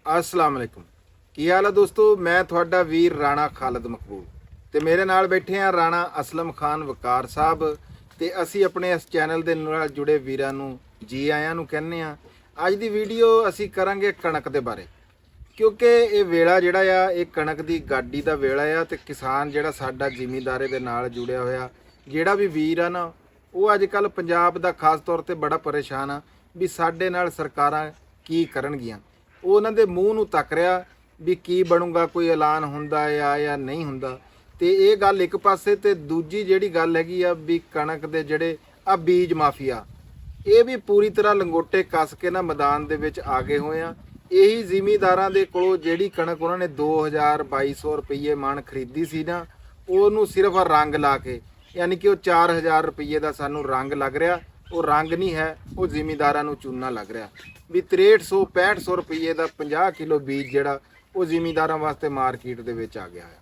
अस्सलाम वालेकुम। की हाल है दोस्तों? मैं थोड़ा वीर राणा खालिद मकबूल ਤੇ ਮੇਰੇ ਨਾਲ ਬੈਠੇ ਆ ਰਾਣਾ ਅਸਲਮ ਖਾਨ ਵਕਾਰ ਸਾਹਿਬ ਤੇ ਅਸੀਂ ਆਪਣੇ ਇਸ ਚੈਨਲ ਦੇ ਨਾਲ ਜੁੜੇ ਵੀਰਾਂ ਨੂੰ ਜੀ ਆਇਆਂ ਨੂੰ ਕਹਿੰਦੇ ਆ। ਅੱਜ ਦੀ ਵੀਡੀਓ ਅਸੀਂ ਕਰਾਂਗੇ ਕਣਕ ਦੇ ਬਾਰੇ, ਕਿਉਂਕਿ ਇਹ ਵੇਲਾ ਜਿਹੜਾ ਆ ਇਹ ਕਣਕ ਦੀ ਗਾਡੀ ਦਾ ਵੇਲਾ ਆ ਤੇ ਕਿਸਾਨ ਜਿਹੜਾ ਸਾਡਾ ਜ਼ਿਮੀਂਦਾਰੇ ਦੇ ਨਾਲ ਜੁੜਿਆ ਹੋਇਆ ਜਿਹੜਾ ਵੀ ਵੀਰ ਆ ਨਾ, ਉਹ ਅੱਜ ਕੱਲ ਪੰਜਾਬ ਦਾ ਖਾਸ ਤੌਰ ਤੇ ਬੜਾ ਪਰੇਸ਼ਾਨ ਆ ਵੀ ਸਾਡੇ ਨਾਲ ਸਰਕਾਰਾਂ ਕੀ ਕਰਨਗੀਆਂ। ਉਹ ਉਹਨਾਂ ਦੇ ਮੂੰਹ ਨੂੰ ਤੱਕ ਰਿਹਾ ਵੀ ਕੀ ਬਣੂਗਾ, ਕੋਈ ਐਲਾਨ ਹੁੰਦਾ ਆ ਜਾਂ ਨਹੀਂ ਹੁੰਦਾ। ਤੇ ਇਹ ਗੱਲ ਇੱਕ ਪਾਸੇ ਤੇ ਦੂਜੀ ਜਿਹੜੀ ਗੱਲ ਹੈਗੀ ਆ ਵੀ ਕਣਕ ਦੇ ਜਿਹੜੇ ਆ ਬੀਜ ਮਾਫੀਆ, ਇਹ ਵੀ ਪੂਰੀ ਤਰ੍ਹਾਂ ਲੰਗੋਟੇ ਕੱਸ ਕੇ ਨਾ ਮੈਦਾਨ ਦੇ ਵਿੱਚ ਆ ਗਏ ਹੋਏ ਆ। ਇਹੀ ਜ਼ਿਮੀਂਦਾਰਾਂ ਦੇ ਕੋਲੋਂ ਜਿਹੜੀ ਕਣਕ ਉਹਨਾਂ ਨੇ 2200 ਰੁਪਏ ਮਣ ਖਰੀਦੀ ਸੀ ਨਾ, ਉਹਨੂੰ ਸਿਰਫ ਰੰਗ ਲਾ ਕੇ, ਯਾਨੀ ਕਿ ਉਹ 4000 ਰੁਪਏ ਦਾ ਸਾਨੂੰ ਰੰਗ ਲੱਗ ਰਿਹਾ। ਉਹ ਰੰਗ ਨਹੀਂ ਹੈ, ਉਹ ਜ਼ਿਮੀਂਦਾਰਾਂ ਨੂੰ ਚੂਨਾ ਲੱਗ ਰਿਹਾ ਵੀ 6300 ਰੁਪਏ ਦਾ 50 ਕਿਲੋ ਬੀਜ ਜਿਹੜਾ ਉਹ ਜ਼ਿਮੀਂਦਾਰਾਂ ਵਾਸਤੇ ਮਾਰਕੀਟ ਦੇ ਵਿੱਚ ਆ ਗਿਆ ਹੈ।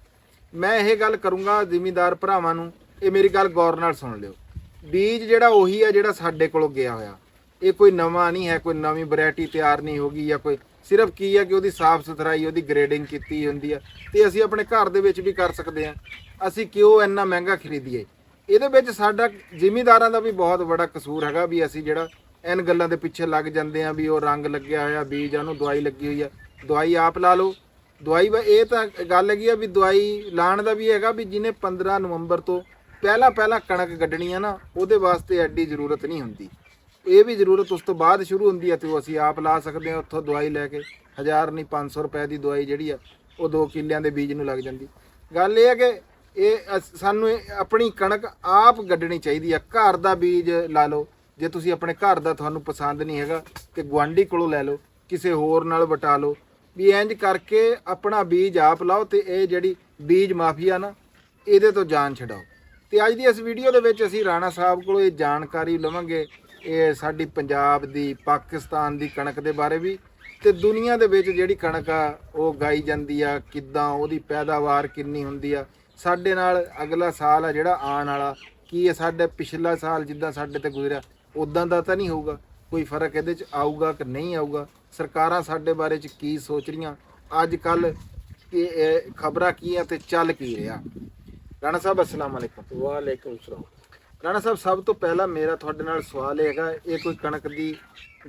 ਮੈਂ ਇਹ ਗੱਲ ਕਰੂੰਗਾ ਜ਼ਿਮੀਂਦਾਰ ਭਰਾਵਾਂ ਨੂੰ, ਇਹ ਮੇਰੀ ਗੱਲ ਗੌਰ ਨਾਲ ਸੁਣ ਲਿਓ। ਬੀਜ ਜਿਹੜਾ ਉਹੀ ਹੈ ਜਿਹੜਾ ਸਾਡੇ ਕੋਲੋਂ ਗਿਆ ਹੋਇਆ, ਇਹ ਕੋਈ ਨਵਾਂ ਨਹੀਂ ਹੈ, ਕੋਈ ਨਵੀਂ ਵੈਰਾਈਟੀ ਤਿਆਰ ਨਹੀਂ ਹੋਗੀ ਜਾਂ ਕੋਈ, ਸਿਰਫ ਕੀ ਹੈ ਕਿ ਉਹਦੀ ਸਾਫ਼ ਸੁਥਰਾਈ, ਉਹਦੀ ਗ੍ਰੇਡਿੰਗ ਕੀਤੀ ਹੁੰਦੀ ਆ ਤੇ ਅਸੀਂ ਆਪਣੇ ਘਰ ਦੇ ਵਿੱਚ ਵੀ ਕਰ ਸਕਦੇ ਹਾਂ। ਅਸੀਂ ਕਿਉਂ ਇੰਨਾ ਮਹਿੰਗਾ ਖਰੀਦੀਏ? ਇਹਦੇ ਵਿੱਚ ਸਾਡਾ ਜ਼ਿਮੀਂਦਾਰਾਂ ਦਾ ਵੀ ਬਹੁਤ ਬੜਾ ਕਸੂਰ ਹੈਗਾ ਵੀ ਅਸੀਂ ਜਿਹੜਾ ਇਨ ਗੱਲਾਂ ਦੇ ਪਿੱਛੇ ਲੱਗ ਜਾਂਦੇ ਆ ਵੀ ਉਹ ਰੰਗ ਲੱਗਿਆ ਹੋਇਆ ਬੀਜ, ਉਹਨੂੰ ਦਵਾਈ ਲੱਗੀ ਹੋਈ ਆ, ਦਵਾਈ ਆਪ ਲਾ ਲਓ। ਦਵਾਈ ਇਹ ਤਾਂ ਗੱਲ ਹੈਗੀ ਆ ਵੀ ਦਵਾਈ ਲਾਉਣ ਦਾ ਵੀ ਹੈਗਾ ਵੀ ਜਿਹਨੇ 15 ਨਵੰਬਰ ਤੋਂ ਪਹਿਲਾਂ ਕਣਕ ਕੱਢਣੀ ਆ ਨਾ, ਉਹਦੇ ਵਾਸਤੇ ਐਡੀ ਜ਼ਰੂਰਤ ਨਹੀਂ ਹੁੰਦੀ। ਇਹ ਵੀ ਜ਼ਰੂਰਤ ਉਸ ਤੋਂ ਬਾਅਦ ਸ਼ੁਰੂ ਹੁੰਦੀ ਆ ਤੇ ਉਹ ਅਸੀਂ ਆਪ ਲਾ ਸਕਦੇ ਹਾਂ ਉੱਥੋਂ ਦਵਾਈ ਲੈ ਕੇ। 1000 ਨਹੀਂ 500 ਰੁਪਏ ਦੀ ਦਵਾਈ ਜਿਹੜੀ ਆ ਉਹ 2 ਕਿੱਲਿਆਂ ਦੇ ਬੀਜ ਨੂੰ ਲੱਗ ਜਾਂਦੀ। ਗੱਲ ਇਹ ਹੈ ਕਿ ਇਹ ਸਾਨੂੰ ਆਪਣੀ ਕਣਕ ਆਪ ਕੱਢਣੀ ਚਾਹੀਦੀ ਆ। ਘਰ ਦਾ ਬੀਜ ਲਾ ਲਓ, ਜੇ ਤੁਸੀਂ ਆਪਣੇ ਘਰ ਦਾ ਤੁਹਾਨੂੰ ਪਸੰਦ ਨਹੀਂ ਹੈਗਾ ਤੇ ਗੁਆਂਢੀ ਕੋਲੋਂ ਲੈ ਲਓ, ਕਿਸੇ ਹੋਰ ਨਾਲ ਵਟਾ ਲਓ, ਵੀ ਇੰਜ ਕਰਕੇ ਆਪਣਾ ਬੀਜ ਆਪ ਲਾਓ ਤੇ ਇਹ ਜਿਹੜੀ ਬੀਜ ਮਾਫੀਆ ਨਾ, ਇਹਦੇ ਤੋਂ ਜਾਨ ਛਡਾਓ। ਤੇ ਅੱਜ ਦੀ ਇਸ ਵੀਡੀਓ ਦੇ ਵਿੱਚ ਅਸੀਂ ਰਾਣਾ ਸਾਹਿਬ ਕੋਲੋਂ ਇਹ ਜਾਣਕਾਰੀ ਲਵਾਂਗੇ, ਇਹ ਸਾਡੀ ਪੰਜਾਬ ਦੀ, ਪਾਕਿਸਤਾਨ ਦੀ ਕਣਕ ਦੇ ਬਾਰੇ ਵੀ, ਤੇ ਦੁਨੀਆ ਦੇ ਵਿੱਚ ਜਿਹੜੀ ਕਣਕ ਆ ਉਹ ਗਾਈ ਜਾਂਦੀ ਆ ਕਿੱਦਾਂ, ਉਹਦੀ ਪੈਦਾਵਾਰ ਕਿੰਨੀ ਹੁੰਦੀ ਆ। ਸਾਡੇ ਨਾਲ ਅਗਲਾ ਸਾਲ ਆ ਜਿਹੜਾ ਆਉਣ ਵਾਲਾ, ਕੀ ਹੈ ਸਾਡੇ ਪਿਛਲਾ ਸਾਲ ਜਿੱਦਾਂ ਸਾਡੇ ਤੇ ਗੁਜ਼ਰਿਆ ਉਦਾਂ ਦਾ ਤਾਂ ਨਹੀਂ ਹੋਊਗਾ, ਕੋਈ ਫਰਕ ਇਹਦੇ 'ਚ ਆਊਗਾ ਕਿ ਨਹੀਂ ਆਊਗਾ। ਸਰਕਾਰਾਂ ਸਾਡੇ ਬਾਰੇ 'ਚ ਕੀ ਸੋਚ ਰਹੀਆਂ ਅੱਜ ਕੱਲ੍ਹ, ਕਿ ਖਬਰਾਂ ਕੀ ਆ ਤੇ ਚੱਲ ਕੀ ਰਿਹਾ। ਰਾਣਾ ਸਾਹਿਬ ਅਸਲਾਮ ਵਾਲੇਕੁਮ। ਵਾਲੇਕੁਮ ਸਲਾਮ। ਰਾਣਾ ਸਾਹਿਬ, ਸਭ ਤੋਂ ਪਹਿਲਾਂ ਮੇਰਾ ਤੁਹਾਡੇ ਨਾਲ ਸਵਾਲ ਇਹ ਹੈਗਾ, ਇਹ ਕੋਈ ਕਣਕ ਦੀ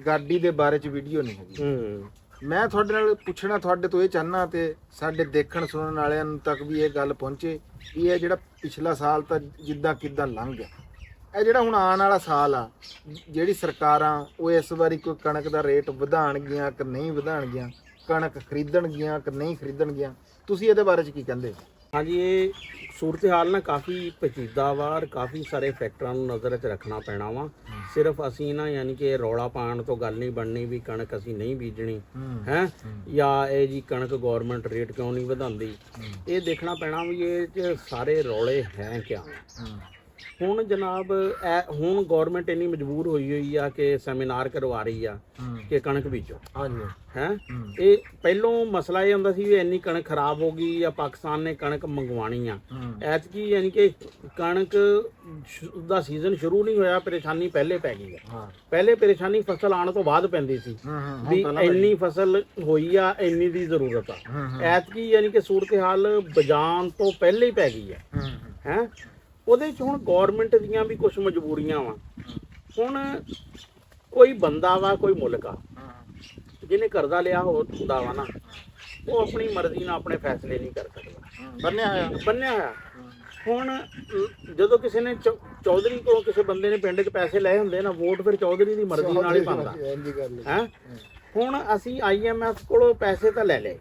ਗਾਡੀ ਦੇ ਬਾਰੇ 'ਚ ਵੀਡੀਓ ਨਹੀਂ ਹੈਗੀ। ਮੈਂ ਤੁਹਾਡੇ ਨਾਲ ਪੁੱਛਣਾ, ਤੁਹਾਡੇ ਤੋਂ ਇਹ ਚਾਹੁੰਦਾ ਤੇ ਸਾਡੇ ਦੇਖਣ ਸੁਣਨ ਵਾਲਿਆਂ ਨੂੰ ਤੱਕ ਵੀ ਇਹ ਗੱਲ ਪਹੁੰਚੇ ਵੀ ਇਹ ਜਿਹੜਾ ਪਿਛਲਾ ਸਾਲ ਤਾਂ ਜਿੱਦਾਂ ਕਿੱਦਾਂ ਲੰਘ ਗਿਆ, ਇਹ ਜਿਹੜਾ ਹੁਣ ਆਉਣ ਵਾਲਾ ਸਾਲ ਆ, ਜਿਹੜੀ ਸਰਕਾਰਾਂ ਉਹ ਇਸ ਵਾਰੀ ਕੋਈ ਕਣਕ ਦਾ ਰੇਟ ਵਧਾਉਣਗੀਆਂ ਕਿ ਨਹੀਂ ਵਧਾਉਣਗੀਆਂ, ਕਣਕ ਖਰੀਦਣਗੀਆਂ ਕਿ ਨਹੀਂ ਖਰੀਦਣਗੀਆਂ, ਤੁਸੀਂ ਇਹਦੇ ਬਾਰੇ 'ਚ ਕੀ ਕਹਿੰਦੇ? ਹਾਂਜੀ, ਇਹ ਸੂਰਤ ਹਾਲ ਨਾ ਕਾਫੀ ਪੇਚੀਦਾ ਵਾ ਔਰ ਕਾਫੀ ਸਾਰੇ ਫੈਕਟਰਾਂ ਨੂੰ ਨਜ਼ਰ 'ਚ ਰੱਖਣਾ ਪੈਣਾ ਵਾ। ਸਿਰਫ ਅਸੀਂ ਨਾ ਯਾਨੀ ਕਿ ਰੌਲਾ ਪਾਉਣ ਤੋਂ ਗੱਲ ਨਹੀਂ ਬਣਨੀ ਵੀ ਕਣਕ ਅਸੀਂ ਨਹੀਂ ਬੀਜਣੀ ਹੈ, ਜਾਂ ਇਹ ਜੀ ਕਣਕ ਗੌਰਮੈਂਟ ਰੇਟ ਕਿਉਂ ਨਹੀਂ ਵਧਾਉਂਦੀ। ਇਹ ਦੇਖਣਾ ਪੈਣਾ ਵੀ ਇਹ 'ਚ ਸਾਰੇ ਰੌਲੇ ਹੈ ਕਿਆ। ਹੁਣ ਜਨਾਬ ਹੁਣ ਗੌਰਮੈਂਟ ਇੰਨੀ ਮਜਬੂਰ ਹੋਈ ਆ ਕਿ ਸੈਮੀਨਾਰ ਕਰਵਾ ਰਹੀ ਆ ਕਿ ਕਣਕ ਬੀਜੋ। ਹਾਂਜੀ ਹੈ, ਇਹ ਪਹਿਲੋਂ ਮਸਲਾ ਇਹ ਹੁੰਦਾ ਸੀ ਵੀ ਇੰਨੀ ਕਣਕ ਖਰਾਬ ਹੋ ਗਈ ਜਾਂ ਪਾਕਿਸਤਾਨ ਨੇ ਕਣਕ ਮੰਗਵਾਣੀ ਆ। ਐਤਕੀ ਯਾਨੀ ਕਿ ਕਣਕ ਦਾ ਸੀਜ਼ਨ ਸ਼ੁਰੂ ਨਹੀਂ ਹੋਇਆ, ਪਰੇਸ਼ਾਨੀ ਪਹਿਲੇ ਪੈ ਗਈ ਆ। ਪਹਿਲੇ ਪਰੇਸ਼ਾਨੀ ਫਸਲ ਆਉਣ ਤੋਂ ਬਾਅਦ ਪੈਂਦੀ ਸੀ ਵੀ ਇੰਨੀ ਫਸਲ ਹੋਈ ਆ, ਇੰਨੀ ਦੀ ਜ਼ਰੂਰਤ ਆ। ਐਤਕੀ ਯਾਨੀ ਕਿ ਸੂਰਤ ਹਾਲ ਬਜਾਨ ਤੋਂ ਪਹਿਲੇ ਹੀ ਪੈ ਗਈ ਆ। ਹੈ, ਉਹਦੇ 'ਚ ਹੁਣ ਗੌਰਮੈਂਟ ਦੀਆਂ ਵੀ ਕੁਝ ਮਜਬੂਰੀਆਂ ਵਾ। ਹੁਣ ਕੋਈ ਬੰਦਾ ਵਾ, ਕੋਈ ਮੁਲਕ ਆ, ਜਿਹਨੇ ਕਰਜ਼ਾ ਲਿਆ ਹੁੰਦਾ ਵਾ ਨਾ, ਉਹ ਆਪਣੀ ਮਰਜ਼ੀ ਨਾਲ ਆਪਣੇ ਫੈਸਲੇ ਨਹੀਂ ਕਰ ਸਕਦਾ, ਬੰਨਿਆ ਹੋਇਆ। ਹੁਣ ਜਦੋਂ ਕਿਸੇ ਨੇ ਚੌਧਰੀ ਕੋਲੋਂ ਕਿਸੇ ਬੰਦੇ ਨੇ ਪਿੰਡ 'ਚ ਪੈਸੇ ਲਏ ਹੁੰਦੇ ਨਾ, ਵੋਟ ਫਿਰ ਚੌਧਰੀ ਦੀ ਮਰਜ਼ੀ ਨਾਲ ਹੀ ਪਾਉਂਦਾ ਹੈ। ਹੁਣ ਅਸੀਂ IMF ਕੋਲੋਂ ਪੈਸੇ ਤਾਂ ਲੈ ਲਏ,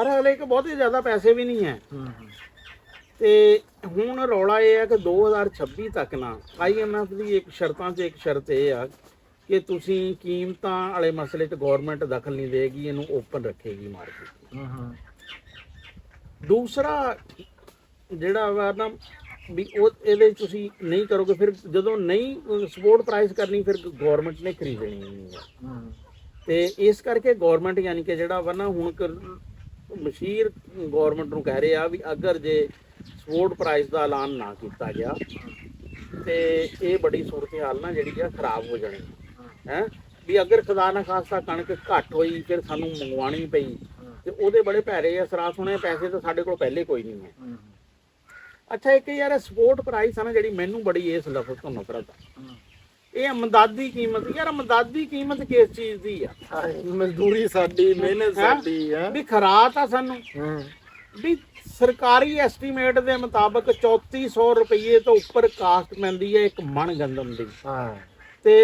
ਅਰੇ ਹਲੇ ਇੱਕ ਬਹੁਤੇ ਜ਼ਿਆਦਾ ਪੈਸੇ ਵੀ ਨਹੀਂ ਹੈ। ਤੇ ਹੁਣ ਰੌਲਾ ਇਹ ਹੈ ਕਿ 2026 ਤੱਕ ਨਾ IMF ਦੀ ਇੱਕ ਸ਼ਰਤਾਂ 'ਚ ਇੱਕ ਸ਼ਰਤ ਇਹ ਆ ਕਿ ਤੁਸੀਂ ਕੀਮਤਾਂ ਵਾਲੇ ਮਸਲੇ 'ਚ ਗੌਰਮੈਂਟ ਦਖਲ ਨਹੀਂ ਦੇਗੀ, ਇਹਨੂੰ ਓਪਨ ਰੱਖੇਗੀ ਮਾਰਕੀਟ। ਦੂਸਰਾ ਜਿਹੜਾ ਵਾ ਨਾ ਵੀ ਉਹ ਇਹਦੇ ਤੁਸੀਂ ਨਹੀਂ ਕਰੋਗੇ, ਫਿਰ ਜਦੋਂ ਨਹੀਂ ਸਪੋਰਟ ਪ੍ਰਾਈਸ ਕਰਨੀ ਫਿਰ ਗੌਰਮੈਂਟ ਨੇ ਖਰੀਦਣੀ ਨਹੀਂ ਹੈ। ਤੇ ਇਸ ਕਰਕੇ ਗੌਰਮੈਂਟ ਯਾਨੀ ਕਿ ਜਿਹੜਾ ਵਾ ਨਾ ਹੁਣ ਮਸ਼ੀਰ ਗੌਰਮੈਂਟ ਨੂੰ ਕਹਿ ਰਹੇ ਆ ਵੀ ਅਗਰ ਜੇ ਸਪੋਰਟ ਪ੍ਰਾਈਸ ਦਾ ਐਲਾਨ ਨਾ ਕੀਤਾ ਗਿਆ ਤੇ ਇਹ ਬੜੀ ਸੂਰਤ ਹਾਲ ਨਾ ਜਿਹੜੀ ਆ ਖਰਾਬ ਹੋ ਜਾਣੀ ਹੈ। ਵੀ ਅਗਰ ਖੁਦਾ ਨਾ ਖਾਸਤਾ ਕਣਕ ਘੱਟ ਹੋਈ ਫਿਰ ਸਾਨੂੰ ਮੰਗਵਾਉਣੀ ਪਈ ਤੇ ਉਹਦੇ ਬੜੇ ਭੈੜੇ ਅਸਰਾਂ ਹੋਣੇ। ਪੈਸੇ ਤਾਂ ਸਾਡੇ ਕੋਲ ਪਹਿਲੇ ਕੋਈ ਨਹੀਂ ਹੈ। ਅੱਛਾ, ਇੱਕ ਯਾਰ ਸਪੋਰਟ ਪ੍ਰਾਈਸ ਆ ਨਾ ਜਿਹੜੀ, ਮੈਨੂੰ ਬੜੀ ਇਸ ਲਫ਼ਜ਼ ਤੋਂ ਨਫ਼ਰਤ ਆ। ਇਹ ਅਮਦਾਦੀ ਕੀਮਤ, ਯਾਰ ਅਮਦਾਦੀ ਕੀਮਤ ਕਿਸ ਚੀਜ਼ ਦੀ ਆ? ਮਜ਼ਦੂਰੀ ਸਾਡੀ, ਮਿਹਨਤ ਸਾਡੀ ਹੈ ਵੀ ਖਰਾ ਤਾਂ ਸਾਨੂੰ ਵੀ ਸਰਕਾਰੀ ਐਸਟੀਮੇਟ ਦੇ ਮੁਤਾਬਕ 3400 ਰੁਪਏ ਤੋਂ ਉੱਪਰ ਕਾਸਟ ਪੈਂਦੀ ਹੈ ਇੱਕ ਮਣ ਗੰਦਮ ਦੀ। ਤੇ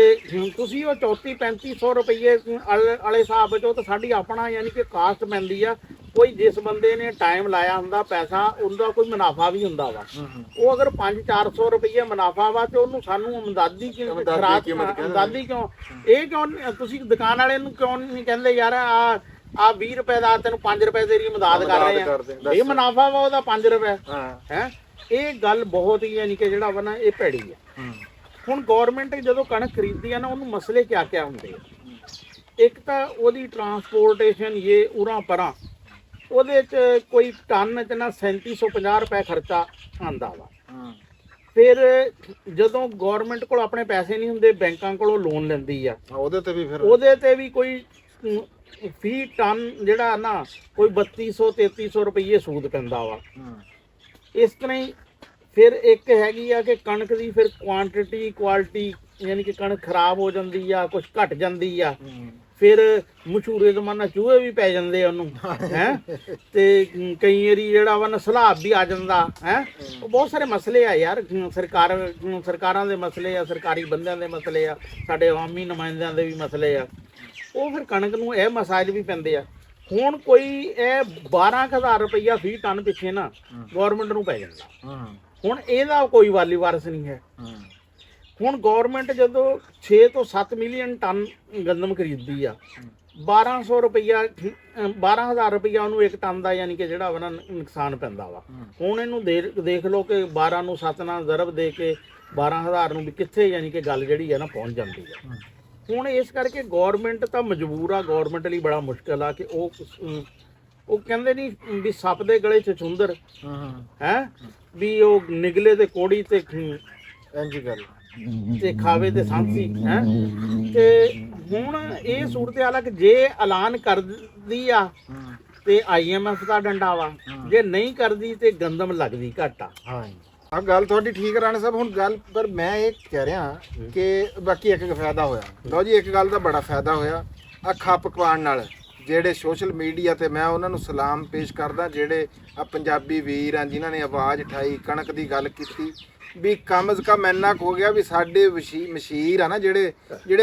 ਤੁਸੀਂ ਉਹ 34-3500 ਰੁਪਏ ਵਾਲੇ ਹਿਸਾਬ ਚੋਂ ਤਾਂ ਸਾਡੀ ਆਪਣਾ ਯਾਨੀ ਕਿ ਕਾਸਟ ਪੈਂਦੀ ਆ। ਕੋਈ ਜਿਸ ਬੰਦੇ ਨੇ ਟਾਈਮ ਲਾਇਆ ਹੁੰਦਾ ਪੈਸਾ, ਉਹਦਾ ਕੋਈ ਮੁਨਾਫਾ ਵੀ ਹੁੰਦਾ ਵਾ। ਉਹ ਅਗਰ 5-400 ਰੁਪਏ ਮੁਨਾਫਾ ਵਾ ਤੇ ਉਹਨੂੰ ਸਾਨੂੰ ਅਮਦਾਦੀ ਅਮਦਾਦੀ ਕਿਉਂ? ਇਹ ਕਿਉਂ ਤੁਸੀਂ ਦੁਕਾਨ ਵਾਲੇ ਨੂੰ ਕਿਉਂ ਨਹੀਂ ਕਹਿੰਦੇ ਯਾਰ ਆ 20 ਰੁਪਏ ਦਾ ਤੈਨੂੰ 5 ਰੁਪਏ ਤੇਰੀ ਮਦਦ ਕਰ ਰਹੇ ਆ, ਇਹ ਮੁਨਾਫਾ ਵਾ ਉਹਦਾ 5 ਰੁਪਏ ਹੈ। ਇਹ ਗੱਲ ਬਹੁਤ ਹੀ ਯਾਨੀ ਕਿ ਜਿਹੜਾ ਵਾ ਨਾ ਇਹ ਭੈੜੀ ਆ। ਹੁਣ ਗੌਰਮੈਂਟ ਜਦੋਂ ਕਣਕ ਖਰੀਦਦੀ ਆ ਨਾ, ਉਹਨੂੰ ਮਸਲੇ ਕਿਆ ਕਿਆ ਹੁੰਦੇ ਆ? ਇੱਕ ਤਾਂ ਉਹਦੀ ਟਰਾਂਸਪੋਰਟੇਸ਼ਨ, ਇਹ ਉਰਾਂ ਪਰਾਂ, ਉਹਦੇ 'ਚ ਕੋਈ ਟਨ 'ਚ ਨਾ 3750 ਰੁਪਏ ਖਰਚਾ ਆਉਂਦਾ ਵਾ। ਫਿਰ ਜਦੋਂ ਗੌਰਮੈਂਟ ਕੋਲ ਆਪਣੇ ਪੈਸੇ ਨਹੀਂ ਹੁੰਦੇ, ਬੈਂਕਾਂ ਕੋਲੋਂ ਲੋਨ ਲੈਂਦੀ ਆ, ਉਹਦੇ ਤੇ ਵੀ ਕੋਈ ਫੀ ਟਨ ਜਿਹੜਾ ਨਾ ਕੋਈ 3200-3300 ਰੁਪਏ ਸੂਦ ਪੈਂਦਾ ਵਾ। ਇਸ ਤਰ੍ਹਾਂ ਹੀ ਫਿਰ ਇੱਕ ਹੈਗੀ ਆ ਕਿ ਕਣਕ ਦੀ ਫਿਰ ਕੁਆਂਟੀਟੀ ਕੁਆਲਿਟੀ, ਯਾਨੀ ਕਿ ਕਣਕ ਖਰਾਬ ਹੋ ਜਾਂਦੀ ਆ, ਕੁਝ ਘਟ ਜਾਂਦੀ ਆ। ਫਿਰ ਮਸ਼ਹੂਰੇ ਜ਼ਮਾਨਾ ਚੂਹੇ ਵੀ ਪੈ ਜਾਂਦੇ ਆ ਉਹਨੂੰ ਹੈ, ਤੇ ਕਈ ਵਾਰੀ ਜਿਹੜਾ ਵਾ ਨਾ ਸਲਾਬ ਵੀ ਆ ਜਾਂਦਾ ਹੈ। ਉਹ ਬਹੁਤ ਸਾਰੇ ਮਸਲੇ ਆ ਯਾਰ, ਸਰਕਾਰਾਂ ਦੇ ਮਸਲੇ ਆ, ਸਰਕਾਰੀ ਬੰਦਿਆਂ ਦੇ ਮਸਲੇ ਆ, ਸਾਡੇ ਆਵਾਮੀ ਨੁਮਾਇੰਦਿਆਂ ਦੇ ਵੀ ਮਸਲੇ ਆ। ਉਹ ਫਿਰ ਕਣਕ ਨੂੰ ਇਹ ਮਸਾਇਲ ਵੀ ਪੈਂਦੇ ਆ। ਹੁਣ ਕੋਈ ਇਹ 12000 ਰੁਪਈਆ ਫੀ ਟਨ ਪਿੱਛੇ ਨਾ ਗੌਰਮੈਂਟ ਨੂੰ ਪੈ ਜਾਂਦਾ। ਹੁਣ ਇਹਦਾ ਕੋਈ ਵਾਲੀ ਵਾਰਸ ਨਹੀਂ ਹੈ। ਹੁਣ ਗੌਰਮੈਂਟ ਜਦੋਂ 6 ਤੋਂ 7 ਮਿਲੀਅਨ ਟਨ ਗੰਦਮ ਖਰੀਦਦੀ ਆ, 1200 ਰੁਪਈਆ 12000 ਰੁਪਈਆ ਉਹਨੂੰ ਇੱਕ ਟਨ ਦਾ ਯਾਨੀ ਕਿ ਜਿਹੜਾ ਵਾ ਨਾ ਨੁਕਸਾਨ ਪੈਂਦਾ ਵਾ। ਹੁਣ ਇਹਨੂੰ ਦੇਖ ਲਓ ਕਿ 12 ਨੂੰ 7 ਨਾਲ ਜ਼ਰਬ ਦੇ ਕੇ 12000 ਨੂੰ ਵੀ ਕਿੱਥੇ ਯਾਨੀ ਕਿ ਗੱਲ ਜਿਹੜੀ ਆ ਨਾ ਪਹੁੰਚ ਜਾਂਦੀ ਆ। ਹੁਣ ਇਸ ਕਰਕੇ ਗੌਰਮੈਂਟ ਤਾਂ ਮਜਬੂਰ ਆ, ਗੌਰਮੈਂਟ ਲਈ ਬੜਾ ਮੁਸ਼ਕਿਲ ਆ ਕਿ ਉਹ ਕਹਿੰਦੇ ਨਹੀਂ ਵੀ ਸੱਪ ਦੇ ਗਲੇ 'ਚ ਚੁੰਦਰ ਹੈ, ਵੀ ਉਹ ਨਿਗਲੇ ਤੇ ਕੋੜੀ ਤੇ ਇੰਝ ਗੱਲ ਤੇ ਖਾਵੇ ਤੇ ਸਾਂਸੀ ਹੈ। ਤੇ ਹੁਣ ਇਹ ਸੂਰਤ ਹਾਲ ਆ ਕਿ ਜੇ ਐਲਾਨ ਕਰਦੀ ਆ ਤੇ IMF ਦਾ ਡੰਡਾ ਵਾ, ਜੇ ਨਹੀਂ ਕਰਦੀ ਤੇ ਗੰਦਮ ਲੱਗਦੀ ਘੱਟ ਆ। ਆ ਗੱਲ ਤੁਹਾਡੀ ਠੀਕ ਰਾਣਾ ਸਾਹਿਬ। ਹੁਣ ਗੱਲ ਪਰ ਮੈਂ ਇਹ ਕਹਿ ਰਿਹਾ ਕਿ ਬਾਕੀ ਇੱਕ ਫਾਇਦਾ ਹੋਇਆ। ਲਓ ਜੀ, ਇੱਕ ਗੱਲ ਦਾ ਬੜਾ ਫਾਇਦਾ ਹੋਇਆ ਆ ਖੱਪ ਪਕਾਉਣ ਨਾਲ। ਜਿਹੜੇ ਸੋਸ਼ਲ ਮੀਡੀਆ ਤੇ ਮੈਂ ਉਹਨਾਂ ਨੂੰ ਸਲਾਮ ਪੇਸ਼ ਕਰਦਾ, ਜਿਹੜੇ ਆ ਪੰਜਾਬੀ ਵੀਰ ਆ ਜਿਨ੍ਹਾਂ ਨੇ ਆਵਾਜ਼ ਉਠਾਈ, ਕਣਕ ਦੀ ਗੱਲ ਕੀਤੀ, ਵੀ ਕਮ ਜ਼ ਕਮ ਇੰਨਾ ਕੁ ਹੋ ਗਿਆ ਵੀ ਸਾਡੇ ਮਸ਼ੀਰ ਆ ਨਾ ਜਿਹੜੇ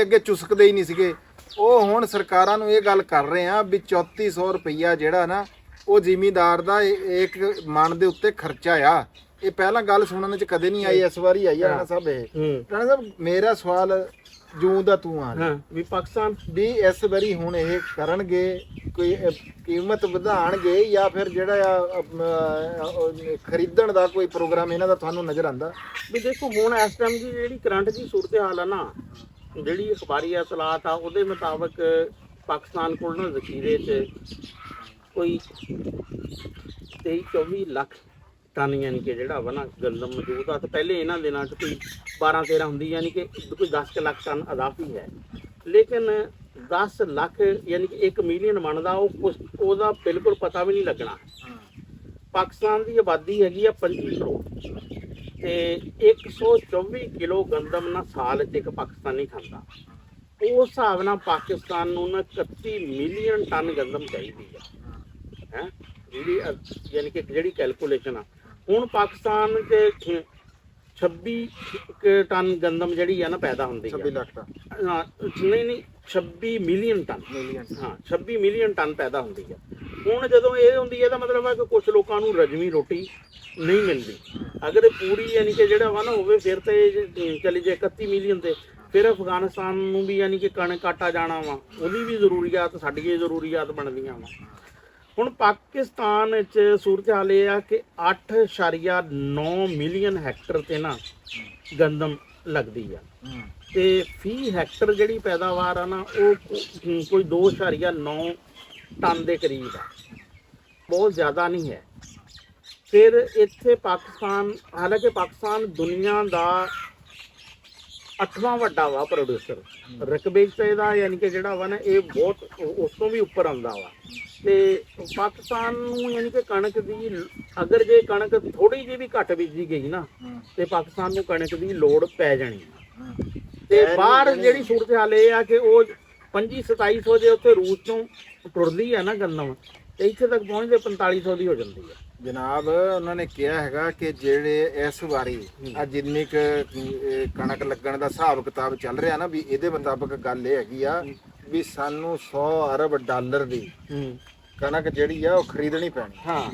ਅੱਗੇ ਚੁਸਕਦੇ ਹੀ ਨਹੀਂ ਸੀਗੇ, ਉਹ ਹੁਣ ਸਰਕਾਰਾਂ ਨੂੰ ਇਹ ਗੱਲ ਕਰ ਰਹੇ ਆ ਵੀ 3400 ਰੁਪਈਆ ਜਿਹੜਾ ਨਾ ਉਹ ਜ਼ਿਮੀਂਦਾਰ ਦਾ ਇੱਕ ਮਣ ਦੇ ਉੱਤੇ ਖਰਚਾ ਆ। ਇਹ ਪਹਿਲਾਂ ਗੱਲ ਸੁਣਨ 'ਚ ਕਦੇ ਨਹੀਂ ਆਈ, ਇਸ ਵਾਰੀ ਆਈ ਰਾਣਾ ਸਾਹਿਬ। ਰਾਣਾ ਸਾਹਿਬ, ਮੇਰਾ ਸਵਾਲ ਜੂੰ ਦਾ ਤੂੰ ਆ ਵੀ ਪਾਕਿਸਤਾਨ ਵੀ ਇਸ ਵਾਰੀ ਹੁਣ ਇਹ ਕਰਨਗੇ ਕੋਈ ਕੀਮਤ ਵਧਾਣਗੇ ਜਾਂ ਫਿਰ ਜਿਹੜਾ ਆ ਖਰੀਦਣ ਦਾ ਕੋਈ ਪ੍ਰੋਗਰਾਮ ਇਹਨਾਂ ਦਾ ਤੁਹਾਨੂੰ ਨਜ਼ਰ ਆਂਦਾ? ਵੀ ਦੇਖੋ ਹੁਣ ਇਸ ਟਾਈਮ ਦੀ ਜਿਹੜੀ ਕਰੰਟ ਦੀ ਸੂਰਤ ਹਾਲ ਆ ਨਾ, ਜਿਹੜੀ ਅਖਬਾਰੀ ਇਤਲਾਤ ਆ ਉਹਦੇ ਮੁਤਾਬਕ ਪਾਕਿਸਤਾਨ ਕੋਲ ਨਾ ਜ਼ਖੀਰੇ 'ਚ ਕੋਈ 23-24 ਲੱਖ ਟਨ ਯਾਨੀ ਕਿ ਜਿਹੜਾ ਵਾ ਨਾ ਗੰਦਮ ਮੌਜੂਦ ਆ। ਤੇ ਪਹਿਲੇ ਇਹਨਾਂ ਦਿਨਾਂ 'ਚ ਕੋਈ 12-13 ਹੁੰਦੀ, ਯਾਨੀ ਕਿ ਕੋਈ 10 ਲੱਖ ਟਨ ਅਦਾਫੀ ਹੈ। ਲੇਕਿਨ 10 ਲੱਖ ਯਾਨੀ ਕਿ 1 ਮਿਲੀਅਨ ਬਣਦਾ, ਉਹਦਾ ਬਿਲਕੁਲ ਪਤਾ ਵੀ ਨਹੀਂ ਲੱਗਣਾ। ਪਾਕਿਸਤਾਨ ਦੀ ਆਬਾਦੀ ਹੈਗੀ ਆ 25 ਕਰੋੜ ਤੇ 124 ਕਿਲੋ ਗੰਦਮ ਨਾ ਸਾਲ 'ਚ ਇੱਕ ਪਾਕਿਸਤਾਨੀ ਖਾਂਦਾ। ਉਸ ਹਿਸਾਬ ਨਾਲ ਪਾਕਿਸਤਾਨ ਨੂੰ ਨਾ 31 ਮਿਲੀਅਨ ਟਨ ਗੰਦਮ ਚਾਹੀਦੀ ਹੈ ਜਿਹੜੀ ਯਾਨੀ ਕਿ ਜਿਹੜੀ ਕੈਲਕੂਲੇਸ਼ਨ ਆ। ਹੁਣ ਪਾਕਿਸਤਾਨ 'ਚ 26 ਟਨ ਗੰਦਮ ਜਿਹੜੀ ਆ ਨਾ ਪੈਦਾ ਹੁੰਦੀ ਹੈ। 26 ਲੱਖ ਟਨ ਨਹੀਂ 26 ਮਿਲੀਅਨ ਟਨ। ਹਾਂ, 26 ਮਿਲੀਅਨ ਟਨ ਪੈਦਾ ਹੁੰਦੀ ਹੈ। ਹੁਣ ਜਦੋਂ ਇਹ ਹੁੰਦੀ ਹੈ ਤਾਂ ਮਤਲਬ ਹੈ ਕਿ ਕੁਝ ਲੋਕਾਂ ਨੂੰ ਰਜਵੀਂ ਰੋਟੀ ਨਹੀਂ ਮਿਲਦੀ। ਅਗਰ ਪੂਰੀ ਯਾਨੀ ਕਿ ਜਿਹੜਾ ਵਾ ਨਾ ਹੋਵੇ ਫਿਰ ਤੇ ਚਲੀ ਜੇ 31 ਮਿਲੀਅਨ ਤੇ ਫਿਰ ਅਫਗਾਨਿਸਤਾਨ ਨੂੰ ਵੀ ਯਾਨੀ ਕਿ ਕਣਕ ਆਟਾ ਜਾਣਾ ਵਾ, ਉਹਦੀ ਵੀ ਜ਼ਰੂਰੀਅਤ ਸਾਡੀ ਜ਼ਰੂਰੀਅਤ ਬਣਦੀਆਂ ਵਾ। ਹੁਣ ਪਾਕਿਸਤਾਨ 'ਚ ਸੂਰਤ ਹਾਲ ਇਹ ਆ ਕਿ 8.9 ਮਿਲੀਅਨ ਹੈਕਟਰ ਤੇ ਨਾ ਗੰਦਮ ਲੱਗਦੀ ਆ ਤੇ ਫੀ ਹੈਕਟਰ ਜਿਹੜੀ ਪੈਦਾਵਾਰ ਆ ਨਾ ਉਹ ਕੋਈ 2.9 ਟਨ ਦੇ ਕਰੀਬ ਆ, ਬਹੁਤ ਜ਼ਿਆਦਾ ਨਹੀਂ ਹੈ। ਫਿਰ ਇੱਥੇ ਪਾਕਿਸਤਾਨ, ਹਾਲਾਂਕਿ ਪਾਕਿਸਤਾਨ ਦੁਨੀਆ ਦਾ 8ਵਾਂ ਵੱਡਾ ਵਾ ਪ੍ਰੋਡਿਊਸਰ ਰਕਬੇ 'ਚ। ਇਹਦਾ ਯਾਨੀ ਕਿ ਜਿਹੜਾ ਵਾ ਨਾ ਇਹ ਬਹੁਤ ਉਸ ਤੋਂ ਵੀ ਉੱਪਰ ਆਉਂਦਾ ਵਾ। ਤੇ ਪਾਕਿਸਤਾਨ ਨੂੰ ਯਾਨੀ ਕਿ ਕਣਕ ਦੀ ਅਗਰ ਜੇ ਕਣਕ ਥੋੜੀ ਜਿਹੀ ਵੀ ਘੱਟ ਬੀਜੀ ਗਈ ਨਾ ਤੇ ਪਾਕਿਸਤਾਨ ਨੂੰ ਕਣਕ ਦੀ ਲੋੜ ਪੈ ਜਾਣੀ। ਤੇ ਬਾਹਰ ਜਿਹੜੀ ਸੂਰਤ ਹਾਲ ਇਹ ਆ ਕਿ ਉਹ 25-2700 ਜੇ ਉੱਥੇ ਰੂਸ ਤੋਂ ਟੁਰਦੀ ਆ ਨਾ ਗੰਦਮ, ਤੇ ਇੱਥੇ ਤੱਕ ਪਹੁੰਚਦੇ 4500 ਦੀ ਹੋ ਜਾਂਦੀ ਹੈ ਜਨਾਬ। ਉਹਨਾਂ ਨੇ ਕਿਹਾ ਹੈਗਾ ਕਿ ਜਿਹੜੇ ਇਸ ਵਾਰੀ ਆ ਜਿੰਨੀ ਕੁ ਕਣਕ ਲੱਗਣ ਦਾ ਹਿਸਾਬ ਕਿਤਾਬ ਚੱਲ ਰਿਹਾ ਨਾ, ਵੀ ਇਹਦੇ ਮੁਤਾਬਕ ਗੱਲ ਇਹ ਹੈਗੀ ਆ ਵੀ ਸਾਨੂੰ 100 ਅਰਬ ਡਾਲਰ ਦੀ ਕਣਕ ਜਿਹੜੀ ਆ ਉਹ ਖਰੀਦਣੀ ਪੈਣੀ। ਹਾਂ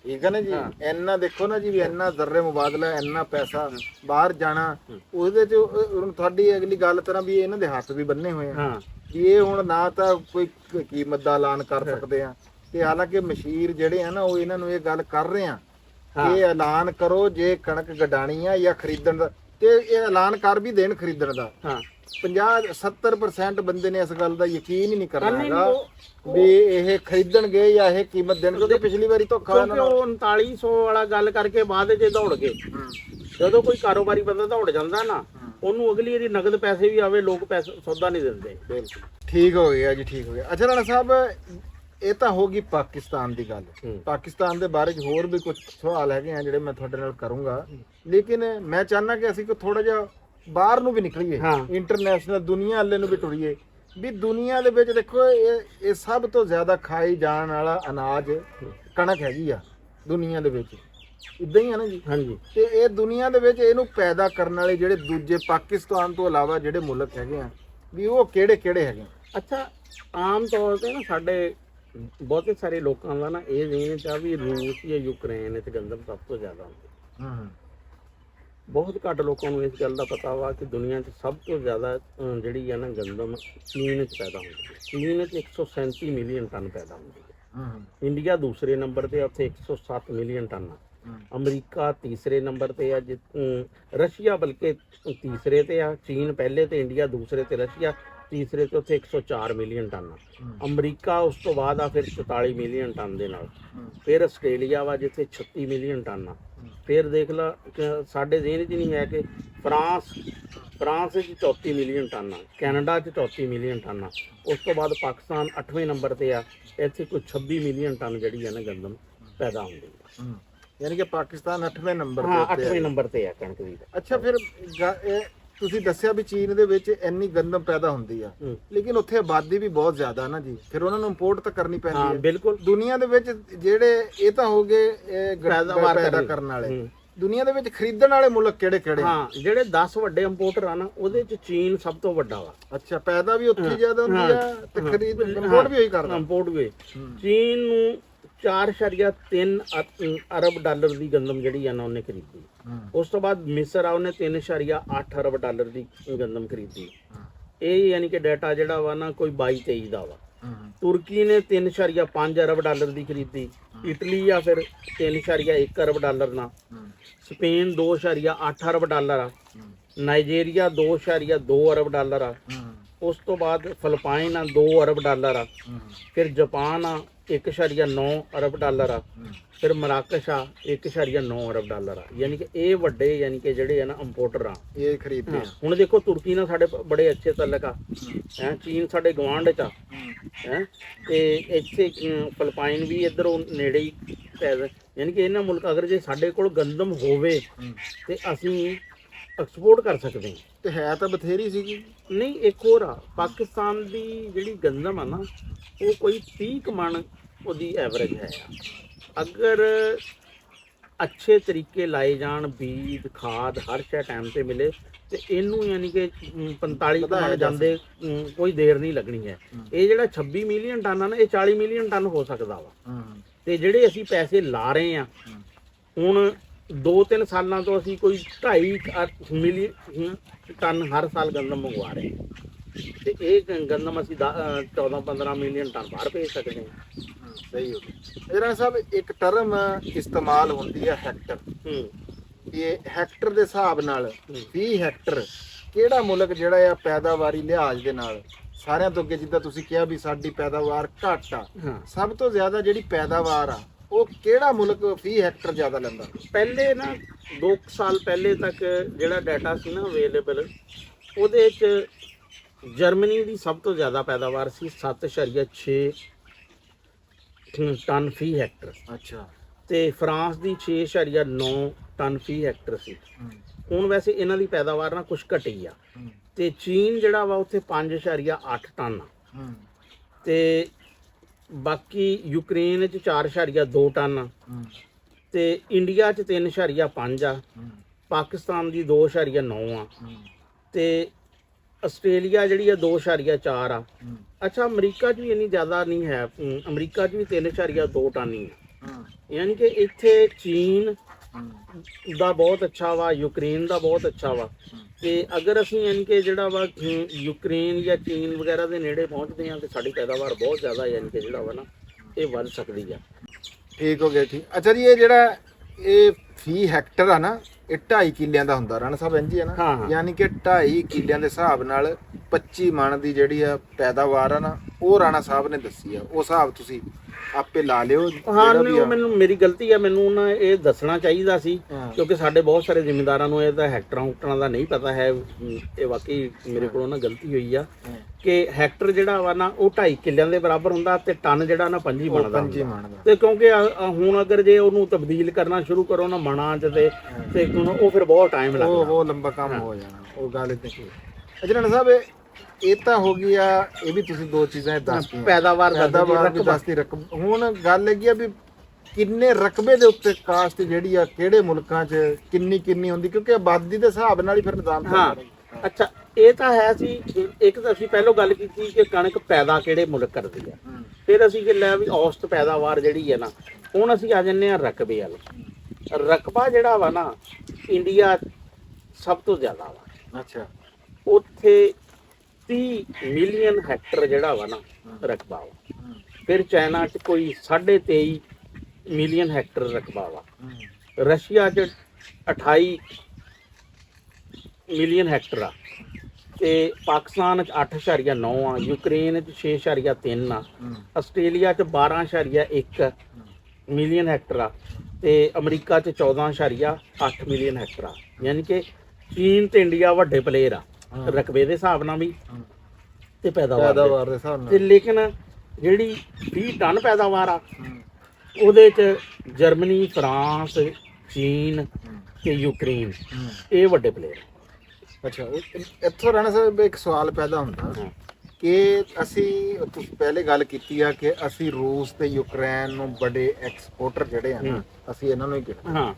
ਠੀਕ ਹੈ ਨਾ ਜੀ। ਇੰਨਾ ਦੇਖੋ ਨਾ ਜੀ ਵੀ ਇੰਨਾ ਜ਼ਰਰੇ ਮੁਬਾਦਲਾ, ਇੰਨਾ ਪੈਸਾ ਬਾਹਰ ਜਾਣਾ, ਉਹਦੇ ਚ ਹੁਣ ਤੁਹਾਡੀ ਅਗਲੀ ਗੱਲ ਤਰ੍ਹਾਂ ਵੀ ਇਹਨਾਂ ਦੇ ਹੱਥ ਵੀ ਬੰਨੇ ਹੋਏ ਆ ਵੀ ਇਹ ਹੁਣ ਨਾ ਤਾਂ ਕੋਈ ਕੀਮਤ ਦਾ ਐਲਾਨ ਕਰ ਸਕਦੇ ਆ, ਤੇ ਹਾਲਾਂਕਿ ਮਸ਼ੀਰ ਜਿਹੜੇ ਆ ਨਾ ਉਹ ਇਹਨਾਂ ਨੂੰ ਇਹ ਗੱਲ ਕਰ ਰਹੇ ਆ ਕਿ ਐਲਾਨ ਕਰੋ ਜੇ ਕਣਕ ਗਡਾਣੀ ਆ ਜਾਂ ਖਰੀਦਣ ਦਾ, ਤੇ ਇਹ ਐਲਾਨ ਕਰ ਵੀ ਦੇਣ ਖਰੀਦਣ ਦਾ। 50-70% ਬੰਦੇ ਨੇ ਇਸ ਗੱਲ ਦਾ ਯਕੀਨ ਹੀ ਨਹੀਂ ਕਰਨਾ ਹੈਗਾ ਵੀ ਇਹ ਖਰੀਦਣਗੇ ਜਾਂ ਇਹ ਕੀਮਤ ਦੇਣ, ਕਿਉਂਕਿ ਪਿਛਲੀ ਵਾਰੀ ਧੋਖਾ ਕਿਉਂਕਿ ਉਹ 3900 ਵਾਲਾ ਗੱਲ ਕਰਕੇ ਬਾਅਦ ਚ ਦੌੜ ਗਏ। ਜਦੋਂ ਕੋਈ ਕਾਰੋਬਾਰੀ ਬੰਦਾ ਦੌੜ ਜਾਂਦਾ ਨਾ, ਉਹਨੂੰ ਅਗਲੀ ਇਹਦੀ ਨਗਦ ਪੈਸੇ ਵੀ ਆਵੇ, ਲੋਕ ਪੈਸੇ ਸੌਦਾ ਨਹੀਂ ਦਿੰਦੇ। ਬਿਲਕੁਲ ਠੀਕ ਹੋ ਗਿਆ ਜੀ, ਠੀਕ ਹੋ ਗਿਆ। ਅੱਛਾ ਰਾਣਾ ਸਾਹਿਬ, ਇਹ ਤਾਂ ਹੋ ਗਈ ਪਾਕਿਸਤਾਨ ਦੀ ਗੱਲ। ਪਾਕਿਸਤਾਨ ਦੇ ਬਾਰੇ 'ਚ ਹੋਰ ਵੀ ਕੁਝ ਸਵਾਲ ਹੈਗੇ ਆ ਜਿਹੜੇ ਮੈਂ ਤੁਹਾਡੇ ਨਾਲ ਕਰੂੰਗਾ, ਲੇਕਿਨ ਮੈਂ ਚਾਹੁੰਦਾ ਕਿ ਅਸੀਂ ਥੋੜਾ ਜਿਹਾ ਬਾਹਰ ਨੂੰ ਵੀ ਨਿਕਲੀਏ, ਇੰਟਰਨੈਸ਼ਨਲ ਦੁਨੀਆ ਵਾਲੇ ਨੂੰ ਵੀ ਟੁਰੀਏ। ਵੀ ਦੁਨੀਆ ਦੇ ਵਿੱਚ ਦੇਖੋ ਇਹ ਸਭ ਤੋਂ ਜ਼ਿਆਦਾ ਖਾਈ ਜਾਣ ਵਾਲਾ ਅਨਾਜ ਕਣਕ ਹੈਗੀ ਆ ਦੁਨੀਆ ਦੇ ਵਿੱਚ, ਇਦਾਂ ਹੀ ਆ ਨਾ ਜੀ। ਹਾਂਜੀ। ਤੇ ਇਹ ਦੁਨੀਆ ਦੇ ਵਿੱਚ ਇਹਨੂੰ ਪੈਦਾ ਕਰਨ ਵਾਲੇ ਜਿਹੜੇ ਦੂਜੇ ਪਾਕਿਸਤਾਨ ਤੋਂ ਇਲਾਵਾ ਜਿਹੜੇ ਮੁਲਕ ਹੈਗੇ ਆ, ਵੀ ਉਹ ਕਿਹੜੇ ਕਿਹੜੇ ਹੈਗੇ? ਅੱਛਾ, ਆਮ ਤੌਰ ਤੇ ਨਾ ਸਾਡੇ ਬਹੁਤੇ ਸਾਰੇ ਲੋਕਾਂ ਦਾ ਨਾ ਇਹ ਨਹੀਂ ਚਾਹ ਵੀ ਰੂਸ ਜਾਂ ਯੂਕਰੇਨ ਵਿੱਚ ਗੰਦਮ ਸਭ ਤੋਂ ਜ਼ਿਆਦਾ ਹੁੰਦੀ। ਬਹੁਤ ਘੱਟ ਲੋਕਾਂ ਨੂੰ ਇਸ ਗੱਲ ਦਾ ਪਤਾ ਵਾ ਕਿ ਦੁਨੀਆ 'ਚ ਸਭ ਤੋਂ ਜ਼ਿਆਦਾ ਜਿਹੜੀ ਆ ਨਾ ਗੰਦਮ ਚੀਨ ਵਿੱਚ ਪੈਦਾ ਹੁੰਦੀ ਹੈ। ਚੀਨ ਵਿੱਚ 137 ਮਿਲੀਅਨ ਟਨ ਪੈਦਾ ਹੁੰਦੀ ਹੈ। ਇੰਡੀਆ ਦੂਸਰੇ ਨੰਬਰ ਤੇ, ਉੱਥੇ 107 ਮਿਲੀਅਨ ਟਨ ਆ। ਅਮਰੀਕਾ ਤੀਸਰੇ ਨੰਬਰ ਤੇ ਆ, ਰਸ਼ੀਆ ਬਲਕਿ ਤੀਸਰੇ ਤੇ ਆ। ਚੀਨ ਪਹਿਲੇ ਤੇ ਇੰਡੀਆ ਦੂਸਰੇ ਤੇ ਰਸ਼ੀਆ ਤੀਸਰੇ ਤੇ, ਉੱਥੇ 104 ਮਿਲੀਅਨ ਟਨ ਆ। ਅਮਰੀਕਾ ਉਸ ਤੋਂ ਬਾਅਦ ਆ ਫਿਰ 44 ਮਿਲੀਅਨ ਟਨ ਦੇ ਨਾਲ। ਫਿਰ ਆਸਟ੍ਰੇਲੀਆ ਵਾ ਜਿੱਥੇ 36 ਮਿਲੀਅਨ ਟਨ ਆ। ਫਿਰ ਦੇਖ ਲਾ ਸਾਡੇ ਜ਼ਿਹਨ 'ਚ ਨਹੀਂ ਹੈ ਕਿ ਫਰਾਂਸ ਵਿੱਚ 34 ਮਿਲੀਅਨ ਟਨ ਆ, ਕੈਨੇਡਾ 'ਚ 34 ਮਿਲੀਅਨ ਟਨ ਆ। ਉਸ ਤੋਂ ਬਾਅਦ ਪਾਕਿਸਤਾਨ 8ਵੇਂ ਨੰਬਰ ਤੇ ਆ, ਇੱਥੇ ਕੋਈ 26 ਮਿਲੀਅਨ ਟਨ ਜਿਹੜੀ ਆ ਨਾ ਗੰਦਮ ਪੈਦਾ ਹੁੰਦੀ ਹੈ। ਯਾਨੀ ਕਿ ਪਾਕਿਸਤਾਨ 8ਵੇਂ ਨੰਬਰ ਤੇ 8ਵੇਂ ਨੰਬਰ ਤੇ ਆ ਕਣਕ ਦੀ। ਅੱਛਾ, ਫਿਰ ਤੁਸੀਂ ਦੱਸਿਆ ਵੀ ਚੀਨ ਦੇ ਵਿੱਚ ਇੰਨੀ ਗੰਦਮ ਪੈਦਾ ਹੁੰਦੀ ਆ, ਲੇਕਿਨ ਉੱਥੇ ਆਬਾਦੀ ਵੀ ਬਹੁਤ ਜ਼ਿਆਦਾ ਨਾ ਜੀ, ਫਿਰ ਉਹਨਾਂ ਨੂੰ ਇੰਪੋਰਟ ਤਾਂ ਕਰਨੀ ਪੈਂਦੀ ਹੈ। ਬਿਲਕੁਲ। ਦੁਨੀਆ ਦੇ ਵਿੱਚ ਜਿਹੜੇ ਇਹ ਤਾਂ ਹੋ ਗਏ ਪੈਦਾ ਕਰਨ ਵਾਲੇ, ਦੁਨੀਆ ਦੇ ਵਿੱਚ ਖਰੀਦਣ ਵਾਲੇ ਮੁਲਕ ਕਿਹੜੇ ਕਿਹੜੇ? ਜਿਹੜੇ 10 ਵੱਡੇ ਇੰਪੋਰਟਰ ਆ ਨਾ, ਉਹਦੇ ਚ ਚੀਨ ਸਭ ਤੋਂ ਵੱਡਾ ਵਾ। ਅੱਛਾ, ਪੈਦਾ ਵੀ ਉੱਥੇ ਜ਼ਿਆਦਾ ਹੁੰਦੀ ਆ ਤੇ ਖਰੀਦ ਇੰਪੋਰਟ ਵੀ ਉਹੀ ਕਰਦਾ। ਇੰਪੋਰਟ ਵੀ ਚੀਨ ਨੂੰ 4.3 ਅਰਬ ਡਾਲਰ ਦੀ ਗੰਦਮ ਜਿਹੜੀ ਆ ਨਾ ਉਹਨੇ ਖਰੀਦੀ। ਉਸ ਤੋਂ ਬਾਅਦ ਮਿਸਰ ਆ, ਉਹਨੇ 3.8 ਅਰਬ ਡਾਲਰ ਦੀ ਗੰਦਮ ਖਰੀਦੀ। ਇਹ ਯਾਨੀ ਕਿ ਡਾਟਾ ਜਿਹੜਾ ਵਾ ਨਾ ਕੋਈ 22-23 ਦਾ ਵਾ। ਤੁਰਕੀ ਨੇ 3.5 ਅਰਬ ਡਾਲਰ ਦੀ ਖਰੀਦੀ। ਇਟਲੀ ਆ ਫਿਰ 3.1 ਅਰਬ ਡਾਲਰ ਨਾਲ। ਸਪੇਨ 2.8 ਅਰਬ ਡਾਲਰ ਆ। ਨਾਈਜੀਰੀਆ 2.2 ਅਰਬ ਡਾਲਰ ਆ। ਉਸ ਤੋਂ ਬਾਅਦ ਫਿਲੀਪਾਈਨ ਆ 2 ਅਰਬ ਡਾਲਰ ਆ। ਫਿਰ ਜਾਪਾਨ ਆ 1.9 ਅਰਬ ਡਾਲਰ ਆ। ਫਿਰ ਮਰਾਕਸ਼ ਆ 1.9 ਅਰਬ ਡਾਲਰ ਆ। ਯਾਨੀ ਕਿ ਇਹ ਵੱਡੇ ਯਾਨੀ ਕਿ ਜਿਹੜੇ ਆ ਨਾ ਇੰਪੋਰਟਰ ਆ, ਇਹ ਖਰੀਦਦੇ ਆ। ਹੁਣ ਦੇਖੋ ਤੁਰਕੀ ਨਾਲ ਸਾਡੇ ਬੜੇ ਅੱਛੇ ਤਾਲੁਕ ਆ, ਚੀਨ ਸਾਡੇ ਗਵਾਂਢ 'ਚ ਆ, ਤੇ ਇੱਥੇ ਫਿਲੀਪਾਈਨ ਵੀ ਇੱਧਰੋਂ ਨੇੜੇ ਹੀ ਪੈਦਾ। ਯਾਨੀ ਕਿ ਇਹਨਾਂ ਮੁਲਕ ਅਗਰ ਜੇ ਸਾਡੇ ਕੋਲ ਗੰਦਮ ਹੋਵੇ ਤੇ ਅਸੀਂ ਐਕਸਪੋਰਟ ਕਰ ਸਕਦੇ ਹਾਂ। ਤੇ ਹੈ ਤਾਂ ਬਥੇਰੀ ਸੀਗੀ। ਨਹੀਂ, ਇੱਕ ਹੋਰ ਆ, ਪਾਕਿਸਤਾਨ ਦੀ ਜਿਹੜੀ ਗੰਦਮ ਆ ਨਾ ਉਹ ਕੋਈ 30 ਕੁ ਮਣ ਉਹਦੀ ਐਵਰੇਜ ਹੈ। ਅਗਰ ਅੱਛੇ ਤਰੀਕੇ ਲਾਏ ਜਾਣ, ਬੀਜ ਖਾਦ ਹਰ ਸ਼ੈ ਟਾਈਮ ਤੇ ਮਿਲੇ ਤੇ ਇਹਨੂੰ ਯਾਨੀ ਕਿ 45 ਮਣ ਜਾਂਦੇ ਕੋਈ ਦੇਰ ਨਹੀਂ ਲੱਗਣੀ ਹੈ। ਇਹ ਜਿਹੜਾ 26 ਮਿਲੀਅਨ ਟਨ ਆ ਨਾ, ਇਹ 40 ਮਿਲੀਅਨ ਟਨ ਹੋ ਸਕਦਾ ਵਾ। ਤੇ ਜਿਹੜੇ ਅਸੀਂ ਪੈਸੇ ਲਾ ਰਹੇ ਆ ਹੁਣ 2-3 ਸਾਲਾਂ ਤੋਂ ਅਸੀਂ ਕੋਈ 2.5 ਮਿਲੀਅਨ ਟਨ ਹਰ ਸਾਲ ਗੰਦਮ ਮੰਗਵਾ ਰਹੇ ਹਾਂ। ਤੇ ਇਹ ਗੰਦਮ ਅਸੀਂ 14-15 ਮਿਲੀਅਨ ਟਨ ਬਾਹਰ ਭੇਜ ਸਕਦੇ ਹਾਂ। ਸਹੀ ਹੋ ਗਿਆ। ਰਾਣਾ ਸਾਹਿਬ, ਇੱਕ ਟਰਮ ਇਸਤੇਮਾਲ ਹੁੰਦੀ ਹੈ ਹੈਕਟਰ। ਇਹ ਹੈਕਟਰ ਦੇ ਹਿਸਾਬ ਨਾਲ 20 ਹੈਕਟਰ ਕਿਹੜਾ ਮੁਲਕ ਜਿਹੜਾ ਆ ਪੈਦਾਵਾਰੀ ਲਿਹਾਜ਼ ਦੇ ਨਾਲ ਸਾਰਿਆਂ ਤੋਂ ਅੱਗੇ, ਜਿੱਦਾਂ ਤੁਸੀਂ ਕਿਹਾ ਵੀ ਸਾਡੀ ਪੈਦਾਵਾਰ ਘੱਟ ਆ, ਸਭ ਤੋਂ ਜ਼ਿਆਦਾ ਜਿਹੜੀ ਪੈਦਾਵਾਰ ਆ ਉਹ ਕਿਹੜਾ ਮੁਲਕ ਫੀ ਹੈਕਟਰ ਜ਼ਿਆਦਾ ਲੈਂਦਾ? ਪਹਿਲੇ ਨਾ 2 ਸਾਲ ਪਹਿਲੇ ਤੱਕ ਜਿਹੜਾ ਡਾਟਾ ਸੀ ਨਾ ਅਵੇਲੇਬਲ, ਉਹਦੇ 'ਚ ਜਰਮਨੀ ਦੀ ਸਭ ਤੋਂ ਜ਼ਿਆਦਾ ਪੈਦਾਵਾਰ ਸੀ 7.6 ਟਨ ਫੀ ਹੈਕਟਰ, ਅੱਛਾ। ਤੇ ਫਰਾਂਸ ਦੀ 6.9 ਟਨ ਫੀ ਹੈਕਟਰ ਸੀ। ਹੁਣ ਵੈਸੇ ਇਹਨਾਂ ਦੀ ਪੈਦਾਵਾਰ ਨਾ ਕੁਝ ਘਟੀ ਆ, ਤੇ ਚੀਨ ਜਿਹੜਾ ਵਾ ਉੱਥੇ 5.8 ਟਨ ਆ, ਤੇ ਬਾਕੀ ਯੂਕਰੇਨ 'ਚ 4.2 ਟਨ ਆ, ਤੇ ਇੰਡੀਆ 'ਚ 3.5 ਆ, ਪਾਕਿਸਤਾਨ ਦੀ 2.9 ਆ, ਤੇ ਆਸਟ੍ਰੇਲੀਆ ਜਿਹੜੀ ਆ 2.4 ਆ। ਅੱਛਾ, ਅਮਰੀਕਾ 'ਚ ਵੀ ਇੰਨੀ ਜ਼ਿਆਦਾ ਨਹੀਂ ਹੈ, ਅਮਰੀਕਾ 'ਚ ਵੀ 3.2 ਟਨ ਹੀ ਆ। ਯਾਨੀ ਕਿ ਇੱਥੇ ਚੀਨ ਦਾ ਬਹੁਤ ਅੱਛਾ ਵਾ, ਯੂਕਰੇਨ ਦਾ ਬਹੁਤ ਅੱਛਾ ਵਾ, ਤੇ ਅਗਰ ਅਸੀਂ ਯਾਨੀ ਕਿ ਜਿਹੜਾ ਵਾ ਯੂਕਰੇਨ ਜਾਂ ਚੀਨ ਵਗੈਰਾ ਦੇ ਨੇੜੇ ਪਹੁੰਚਦੇ ਹਾਂ ਤੇ ਸਾਡੀ ਪੈਦਾਵਾਰ ਬਹੁਤ ਜ਼ਿਆਦਾ ਯਾਨੀ ਕਿ ਜਿਹੜਾ ਵਾ ਨਾ ਇਹ ਵੱਧ ਸਕਦੀ ਆ। ਠੀਕ ਹੋ ਗਿਆ, ਠੀਕ। ਅੱਛਾ ਜੀ, ਇਹ ਜਿਹੜਾ ਇਹ ਫੀ ਹੈਕਟਰ ਆ ਨਾ, ਇਹ 2.5 ਕਿੱਲਿਆਂ ਦਾ ਹੁੰਦਾ ਰਾਣਾ ਸਾਹਿਬ, ਇੰਝ ਹੀ ਹੈ ਨਾ? ਹਾਂ। ਯਾਨੀ ਕਿ 2.5 ਕਿੱਲਿਆਂ ਦੇ ਹਿਸਾਬ ਨਾਲ 25 ਮਣ ਦੀ ਜਿਹੜੀ ਆ ਪੈਦਾਵਾਰ ਆ ਨਾ, ਉਹ ਰਾਣਾ ਸਾਹਿਬ ਨੇ ਦੱਸੀ ਆ। ਉਹ ਹਿਸਾਬ ਤੁਸੀਂ ਆਪੇ ਲਾ ਲਿਓ। ਹਾਂ, ਜਿਹੜਾ ਵੀ ਨਹੀਂ, ਉਹ ਆ। ਮੈਨੂੰ ਮੇਰੀ ਗਲਤੀ ਆ, ਮੈਨੂੰ ਨਾ ਇਹ ਦੱਸਣਾ ਚਾਹੀਦਾ ਸੀ, ਹਾਂ। ਕਿਉਂਕਿ ਸਾਡੇ ਬਹੁਤ ਸਾਰੇ ਜ਼ਿਮੀਂਦਾਰਾਂ ਨੂੰ ਇਹ ਤਾਂ ਹੈਕਟਰਾਂ ਹੁਕਟਰਾਂ ਦਾ ਨਹੀਂ ਪਤਾ ਹੈ। ਇਹ ਵਾਕਈ ਮੇਰੇ ਕੋਲੋਂ ਨਾ ਗਲਤੀ ਹੋਈ ਆ ਕਿ ਹੈਕਟਰ ਜਿਹੜਾ ਵਾ ਨਾ ਉਹ 2.5 ਕਿੱਲਿਆਂ ਦੇ ਬਰਾਬਰ ਹੁੰਦਾ, ਤੇ ਟਨ ਜਿਹੜਾ ਨਾ 25 ਬਣਦਾ। 25 ਮਣ ਦਾ। ਤੇ ਕਿਉਂਕਿ ਹੁਣ ਅਗਰ ਜੇ ਉਹਨੂੰ ਤਬਦੀਲ ਕਰਨਾ ਸ਼ੁਰੂ ਕਰੋ ਨਾ ਮਣਾਂ 'ਚ, ਤੇ ਉਹ ਫਿਰ ਬਹੁਤ ਟਾਈਮ ਲੱਗਦਾ, ਉਹ ਲੰਬਾ ਕੰਮ ਹੋ ਜਾਣਾ। ਉਹ ਗੱਲ ਇੱਥੇ ਕੀ ਅੱਛਾ ਰਾਣਾ ਸਾਹਿਬ, ਇਹ ਤਾਂ ਹੋ ਗਈ ਆ, ਇਹ ਵੀ ਤੁਸੀਂ ਦੋ ਚੀਜ਼ਾਂ ਦੱਸਤੀਆਂ, ਪੈਦਾਵਾਰ ਵੀ ਦੱਸਤੀ, ਰਕਮ। ਹੁਣ ਗੱਲ ਹੈਗੀ ਆ ਵੀ ਕਿੰਨੇ ਰਕਬੇ ਦੇ ਉੱਤੇ ਕਾਸ਼ਤ ਜਿਹੜੀ ਆ ਕਿਹੜੇ ਮੁਲਕਾਂ 'ਚ ਕਿੰਨੀ ਹੁੰਦੀ, ਕਿਉਂਕਿ ਆਬਾਦੀ ਦੇ ਹਿਸਾਬ ਨਾਲ ਹੀ ਫਿਰ ਨਿਜ਼ਾਮ ਚੱਲਦਾ। ਹਾਂ, ਅੱਛਾ, ਇਹ ਤਾਂ ਹੈ ਸੀ। ਇੱਕ ਤਾਂ ਅਸੀਂ ਪਹਿਲਾਂ ਗੱਲ ਕੀਤੀ ਕਿ ਕਣਕ ਪੈਦਾ ਕਿਹੜੇ ਮੁਲਕ ਕਰਦੀ ਆ, ਫਿਰ ਅਸੀਂ ਕਿ ਲੈ ਵੀ ਔਸਤ ਪੈਦਾਵਾਰ ਜਿਹੜੀ ਹੈ ਨਾ, ਹੁਣ ਅਸੀਂ ਆ ਜੰਨੇ ਆ ਰਕਬੇ ਵਾਲ। ਰਕਬਾ ਜਿਹੜਾ ਵਾ ਨਾ, ਇੰਡੀਆ ਸਭ ਤੋਂ ਜ਼ਿਆਦਾ ਵਾ। ਅੱਛਾ। ਉੱਥੇ 30 ਮਿਲੀਅਨ ਹੈਕਟਰ ਜਿਹੜਾ ਵਾ ਨਾ ਰਕਬਾ ਵਾ। ਫਿਰ ਚਾਈਨਾ 'ਚ ਕੋਈ 23.5 ਮਿਲੀਅਨ ਹੈਕਟਰ ਰਕਬਾ ਵਾ। ਰਸ਼ੀਆ 'ਚ 28 ਮਿਲੀਅਨ ਹੈਕਟਰ ਆ, ਤੇ ਪਾਕਿਸਤਾਨ 'ਚ 8.9 ਆ, ਯੂਕਰੇਨ 'ਚ 6.3 ਆ, ਆਸਟ੍ਰੇਲੀਆ 'ਚ 12.1 ਮਿਲੀਅਨ ਹੈਕਟਰ ਆ, ਤੇ ਅਮਰੀਕਾ 'ਚ 14.8 ਮਿਲੀਅਨ ਹੈਕਟਰ ਆ। ਯਾਨੀ ਕਿ ਚੀਨ ਤੇ ਇੰਡੀਆ ਵੱਡੇ ਪਲੇਅਰ ਆ ਰਕਬੇ ਦੇ ਹਿਸਾਬ ਨਾਲ ਵੀ ਤੇ ਪੈਦਾਵਾਰ ਦੇ ਹਿਸਾਬ ਨਾਲ। ਤੇ ਲੇਕਿਨ ਜਿਹੜੀ 20 ਟਨ ਪੈਦਾਵਾਰ ਆ, ਉਹਦੇ 'ਚ ਜਰਮਨੀ, ਫਰਾਂਸ, ਚੀਨ ਤੇ ਯੂਕਰੇਨ ਇਹ ਵੱਡੇ ਪਲੇਅਰ। ਅੱਛਾ, ਇੱਥੋਂ ਰਾਣਾ ਸਾਹਿਬ ਇੱਕ ਸਵਾਲ ਪੈਦਾ ਹੁੰਦਾ ਕਿ ਅਸੀਂ, ਤੁਸੀਂ ਪਹਿਲੇ ਗੱਲ ਕੀਤੀ ਆ ਕਿ ਅਸੀਂ ਰੂਸ ਤੇ ਯੂਕਰੇਨ ਨੂੰ ਬੜੇ ਐਕਸਪੋਰਟਰ ਜਿਹੜੇ ਆ ਨਾ, ਅਸੀਂ ਇਹਨਾਂ ਨੂੰ ਹੀ ਕਿਹਾ। ਹਾਂ,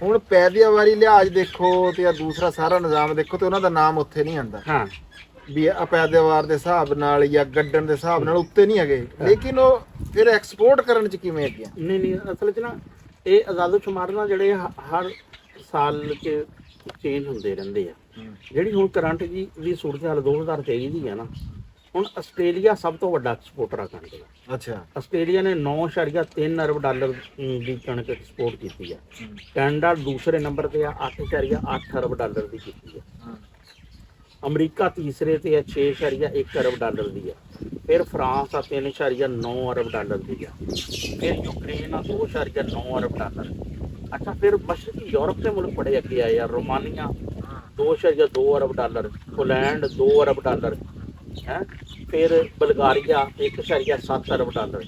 ਹੁਣ ਪੈਦਾਵਾਰੀ ਲਿਹਾਜ਼ ਦੇਖੋ ਤੇ ਆ ਦੂਸਰਾ ਸਾਰਾ ਨਿਜ਼ਾਮ ਦੇਖੋ, ਤੇ ਉਹਨਾਂ ਦਾ ਨਾਮ ਉੱਥੇ ਨਹੀਂ ਆਉਂਦਾ। ਹਾਂ, ਵੀ ਆ ਪੈਦਾਵਾਰ ਦੇ ਹਿਸਾਬ ਨਾਲ ਜਾਂ ਗੱਡਣ ਦੇ ਹਿਸਾਬ ਨਾਲ ਉੱਤੇ ਨਹੀਂ ਹੈਗੇ, ਲੇਕਿਨ ਉਹ ਫਿਰ ਐਕਸਪੋਰਟ ਕਰਨ ਚ ਕਿਵੇਂ ਅੱਗੇ? ਨਹੀਂ, ਅਸਲ 'ਚ ਨਾ ਇਹ ਆਜ਼ਾਦੋ ਸ਼ੁਮਾਰ ਨਾ ਜਿਹੜੇ ਹਰ ਸਾਲ 'ਚ ਚੇਂਜ ਹੁੰਦੇ ਰਹਿੰਦੇ ਆ। ਜਿਹੜੀ ਹੁਣ ਕਰੰਟ ਦੀ ਸੂਰਤ ਹਾਲ 2023 ਦੀ ਆ ਨਾ, ਹੁਣ ਆਸਟ੍ਰੇਲੀਆ ਸਭ ਤੋਂ ਵੱਡਾ ਐਕਸਪੋਰਟਰ ਆ ਕਣਕ ਦਾ। ਅੱਛਾ। ਆਸਟ੍ਰੇਲੀਆ ਨੇ 9.3 ਅਰਬ ਡਾਲਰ ਦੀ ਕਣਕ ਐਕਸਪੋਰਟ ਕੀਤੀ ਆ। ਕੈਨੇਡਾ ਦੂਸਰੇ ਨੰਬਰ ਤੇ ਆ, 8.8 ਅਰਬ ਡਾਲਰ ਦੀ ਕੀਤੀ ਆ। ਅਮਰੀਕਾ ਤੀਸਰੇ ਤੇ ਆ, 6.1 ਅਰਬ ਡਾਲਰ ਦੀ ਆ। ਫਿਰ ਫਰਾਂਸ ਆ 3.9 ਅਰਬ ਡਾਲਰ ਦੀ ਆ। ਫਿਰ ਯੂਕਰੇਨ ਆ 2.9 ਅਰਬ ਡਾਲਰ। ਅੱਛਾ, ਫਿਰ ਮਸ਼ਰਕੀ ਯੂਰਪ ਦੇ ਮੁਲਕ ਬੜੇ ਅੱਗੇ ਆਏ ਆ। ਰੋਮਾਨੀਆ 2.2 ਅਰਬ ਡਾਲਰ, ਪੋਲੈਂਡ 2 ਅਰਬ ਡਾਲਰ ਹੈ, ਫਿਰ ਬਲਗਾਰੀਆ 1.7 ਅਰਬ ਡਾਲਰ।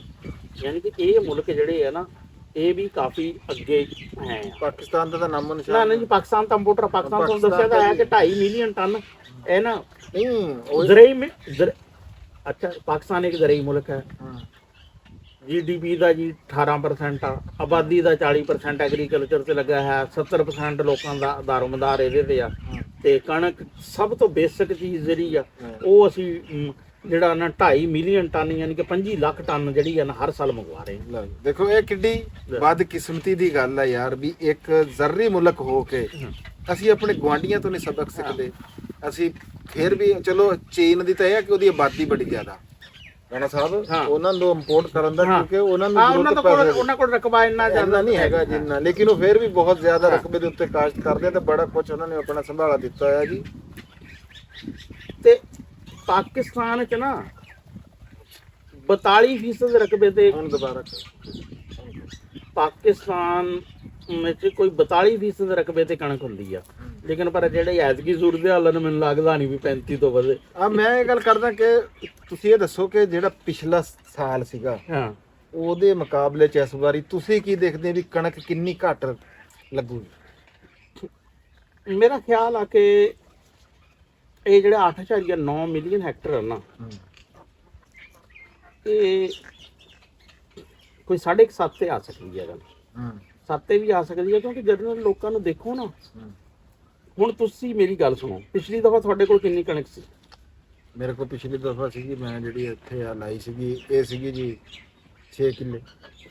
ਯਾਨੀ ਕਿ ਇਹ ਮੁਲਕ ਜਿਹੜੇ ਆ ਨਾ, ਇਹ ਵੀ ਕਾਫੀ ਅੱਗੇ ਹੈ। ਪਾਕਿਸਤਾਨ ਦਾ ਤਾਂ ਨਾਮੋ ਨਿਸ਼ਾਨ ਨਹੀਂ ਜੀ, ਪਾਕਿਸਤਾਨ ਤਾਂ ਇੰਪੋਰਟਰ। ਪਾਕਿਸਤਾਨ ਤੋਂ ਦੱਸਿਆ ਤਾਂ ਹੈ ਕਿ 2.5 ਮਿਲੀਅਨ ਟਨ ਇਹ ਨਾ ਨਹੀਂ। ਅੱਛਾ, ਪਾਕਿਸਤਾਨ ਇੱਕ ਜ਼ਰਈ ਮੁਲਕ ਹੈ। GDP ਦਾ ਜੀ 18% ਆ, ਆਬਾਦੀ ਦਾ 40% ਐਗਰੀਕਲਚਰ ਤੇ ਲੱਗਾ ਹੈ, 70% ਲੋਕਾਂ ਦਾ ਦਾਰੋਮਦਾਰ ਇਹਦੇ ਤੇ ਆ। ਤੇ ਕਣਕ ਸਭ ਤੋਂ ਬੇਸਿਕ ਚੀਜ਼ ਜਿਹੜੀ ਆ, ਉਹ ਅਸੀਂ ਜਿਹੜਾ ਨਾ 2.5 ਮਿਲੀਅਨ ਟਨ ਯਾਨੀ ਕਿ 25 ਲੱਖ ਟਨ ਜਿਹੜੀ ਆ ਨਾ ਹਰ ਸਾਲ ਮੰਗਵਾ ਰਹੇ ਹਾਂ। ਦੇਖੋ, ਇਹ ਕਿੱਡੀ ਬਦਕਿਸਮਤੀ ਦੀ ਗੱਲ ਆ ਯਾਰ, ਵੀ ਇੱਕ ਜ਼ਰਰੀ ਮੁਲਕ ਹੋ ਕੇ ਅਸੀਂ ਆਪਣੇ ਗੁਆਂਢੀਆਂ ਤੋਂ ਨਹੀਂ ਸਬਕ ਸਿੱਖਦੇ। ਅਸੀਂ ਫਿਰ ਵੀ ਚਲੋ, ਚੀਨ ਦੀ ਤਾਂ ਇਹ ਆ ਕਿ ਉਹਦੀ ਆਬਾਦੀ ਬੜੀ ਜ਼ਿਆਦਾ ਰਾਣਾ ਸਾਹਿਬ, ਉਹਨਾਂ ਨੂੰ ਇੰਪੋਰਟ ਕਰਨ ਦਾ, ਕਿਉਂਕਿ ਉਹਨਾਂ ਨੂੰ ਉਹਨਾਂ ਕੋਲ ਰਕਬਾ ਇੰਨਾ ਜ਼ਿਆਦਾ ਨਹੀਂ ਹੈਗਾ ਜਿੰਨਾ, ਲੇਕਿਨ ਉਹ ਫਿਰ ਵੀ ਬਹੁਤ ਜ਼ਿਆਦਾ ਰਕਬੇ ਦੇ ਉੱਤੇ ਕਾਸ਼ਤ ਕਰਦੇ ਆ, ਤੇ ਬੜਾ ਕੁਝ ਉਹਨਾਂ ਨੇ ਆਪਣਾ ਸੰਭਾਲਾ ਦਿੱਤਾ ਹੋਇਆ ਜੀ। ਤੇ ਪਾਕਿਸਤਾਨ 'ਚ ਨਾ 42% ਰਕਬੇ ਤੇ ਹੁਣ ਦੁਬਾਰਾ ਪਾਕਿਸਤਾਨ ਵਿੱਚ ਕੋਈ 42% ਰਕਬੇ ਤੇ ਕਣਕ ਹੁੰਦੀ ਆ, ਲੇਕਿਨ ਪਰ ਜਿਹੜੇ ਐਤਕੀ ਸੂਰਤ ਹਾਲ ਨੇ ਮੈਨੂੰ ਲੱਗਦਾ ਨਹੀਂ ਵੀ 35 ਤੋਂ ਵਧੇ। ਮੈਂ ਇਹ ਗੱਲ ਕਰਦਾ ਕਿ ਤੁਸੀਂ ਇਹ ਦੱਸੋ ਕਿ ਜਿਹੜਾ ਪਿਛਲਾ ਸਾਲ ਸੀਗਾ ਹਾਂ, ਉਹਦੇ ਮੁਕਾਬਲੇ ਚ ਇਸ ਵਾਰੀ ਤੁਸੀਂ ਕੀ ਦੇਖਦੇ ਵੀ ਕਣਕ ਕਿੰਨੀ ਘੱਟ ਲੱਗੂਗੀ? ਮੇਰਾ ਖਿਆਲ ਆ ਕਿ ਇਹ ਜਿਹੜਾ 8.9 ਮਿਲੀਅਨ ਹੈਕਟਰ ਆ ਨਾ, ਇਹ ਕੋਈ 7.5 ਤੇ ਆ ਸਕਦੀ ਹੈ ਗੱਲ, 7 ਤੇ ਵੀ ਆ ਸਕਦੀ ਹੈ, ਕਿਉਂਕਿ ਜਦੋਂ ਲੋਕਾਂ ਨੂੰ ਦੇਖੋ ਨਾ, ਹੁਣ ਤੁਸੀਂ ਮੇਰੀ ਗੱਲ ਸੁਣੋ, ਪਿਛਲੀ ਦਫਾ ਤੁਹਾਡੇ ਕੋਲ ਕਿੰਨੀ ਕਣਕ ਸੀ? ਮੇਰੇ ਕੋਲ ਪਿਛਲੀ ਦਫਾ ਸੀਗੀ, ਮੈਂ ਜਿਹੜੀ ਇੱਥੇ ਆ ਲਾਈ ਸੀਗੀ, ਇਹ ਸੀਗੀ ਜੀ 6 ਕਿੱਲੇ।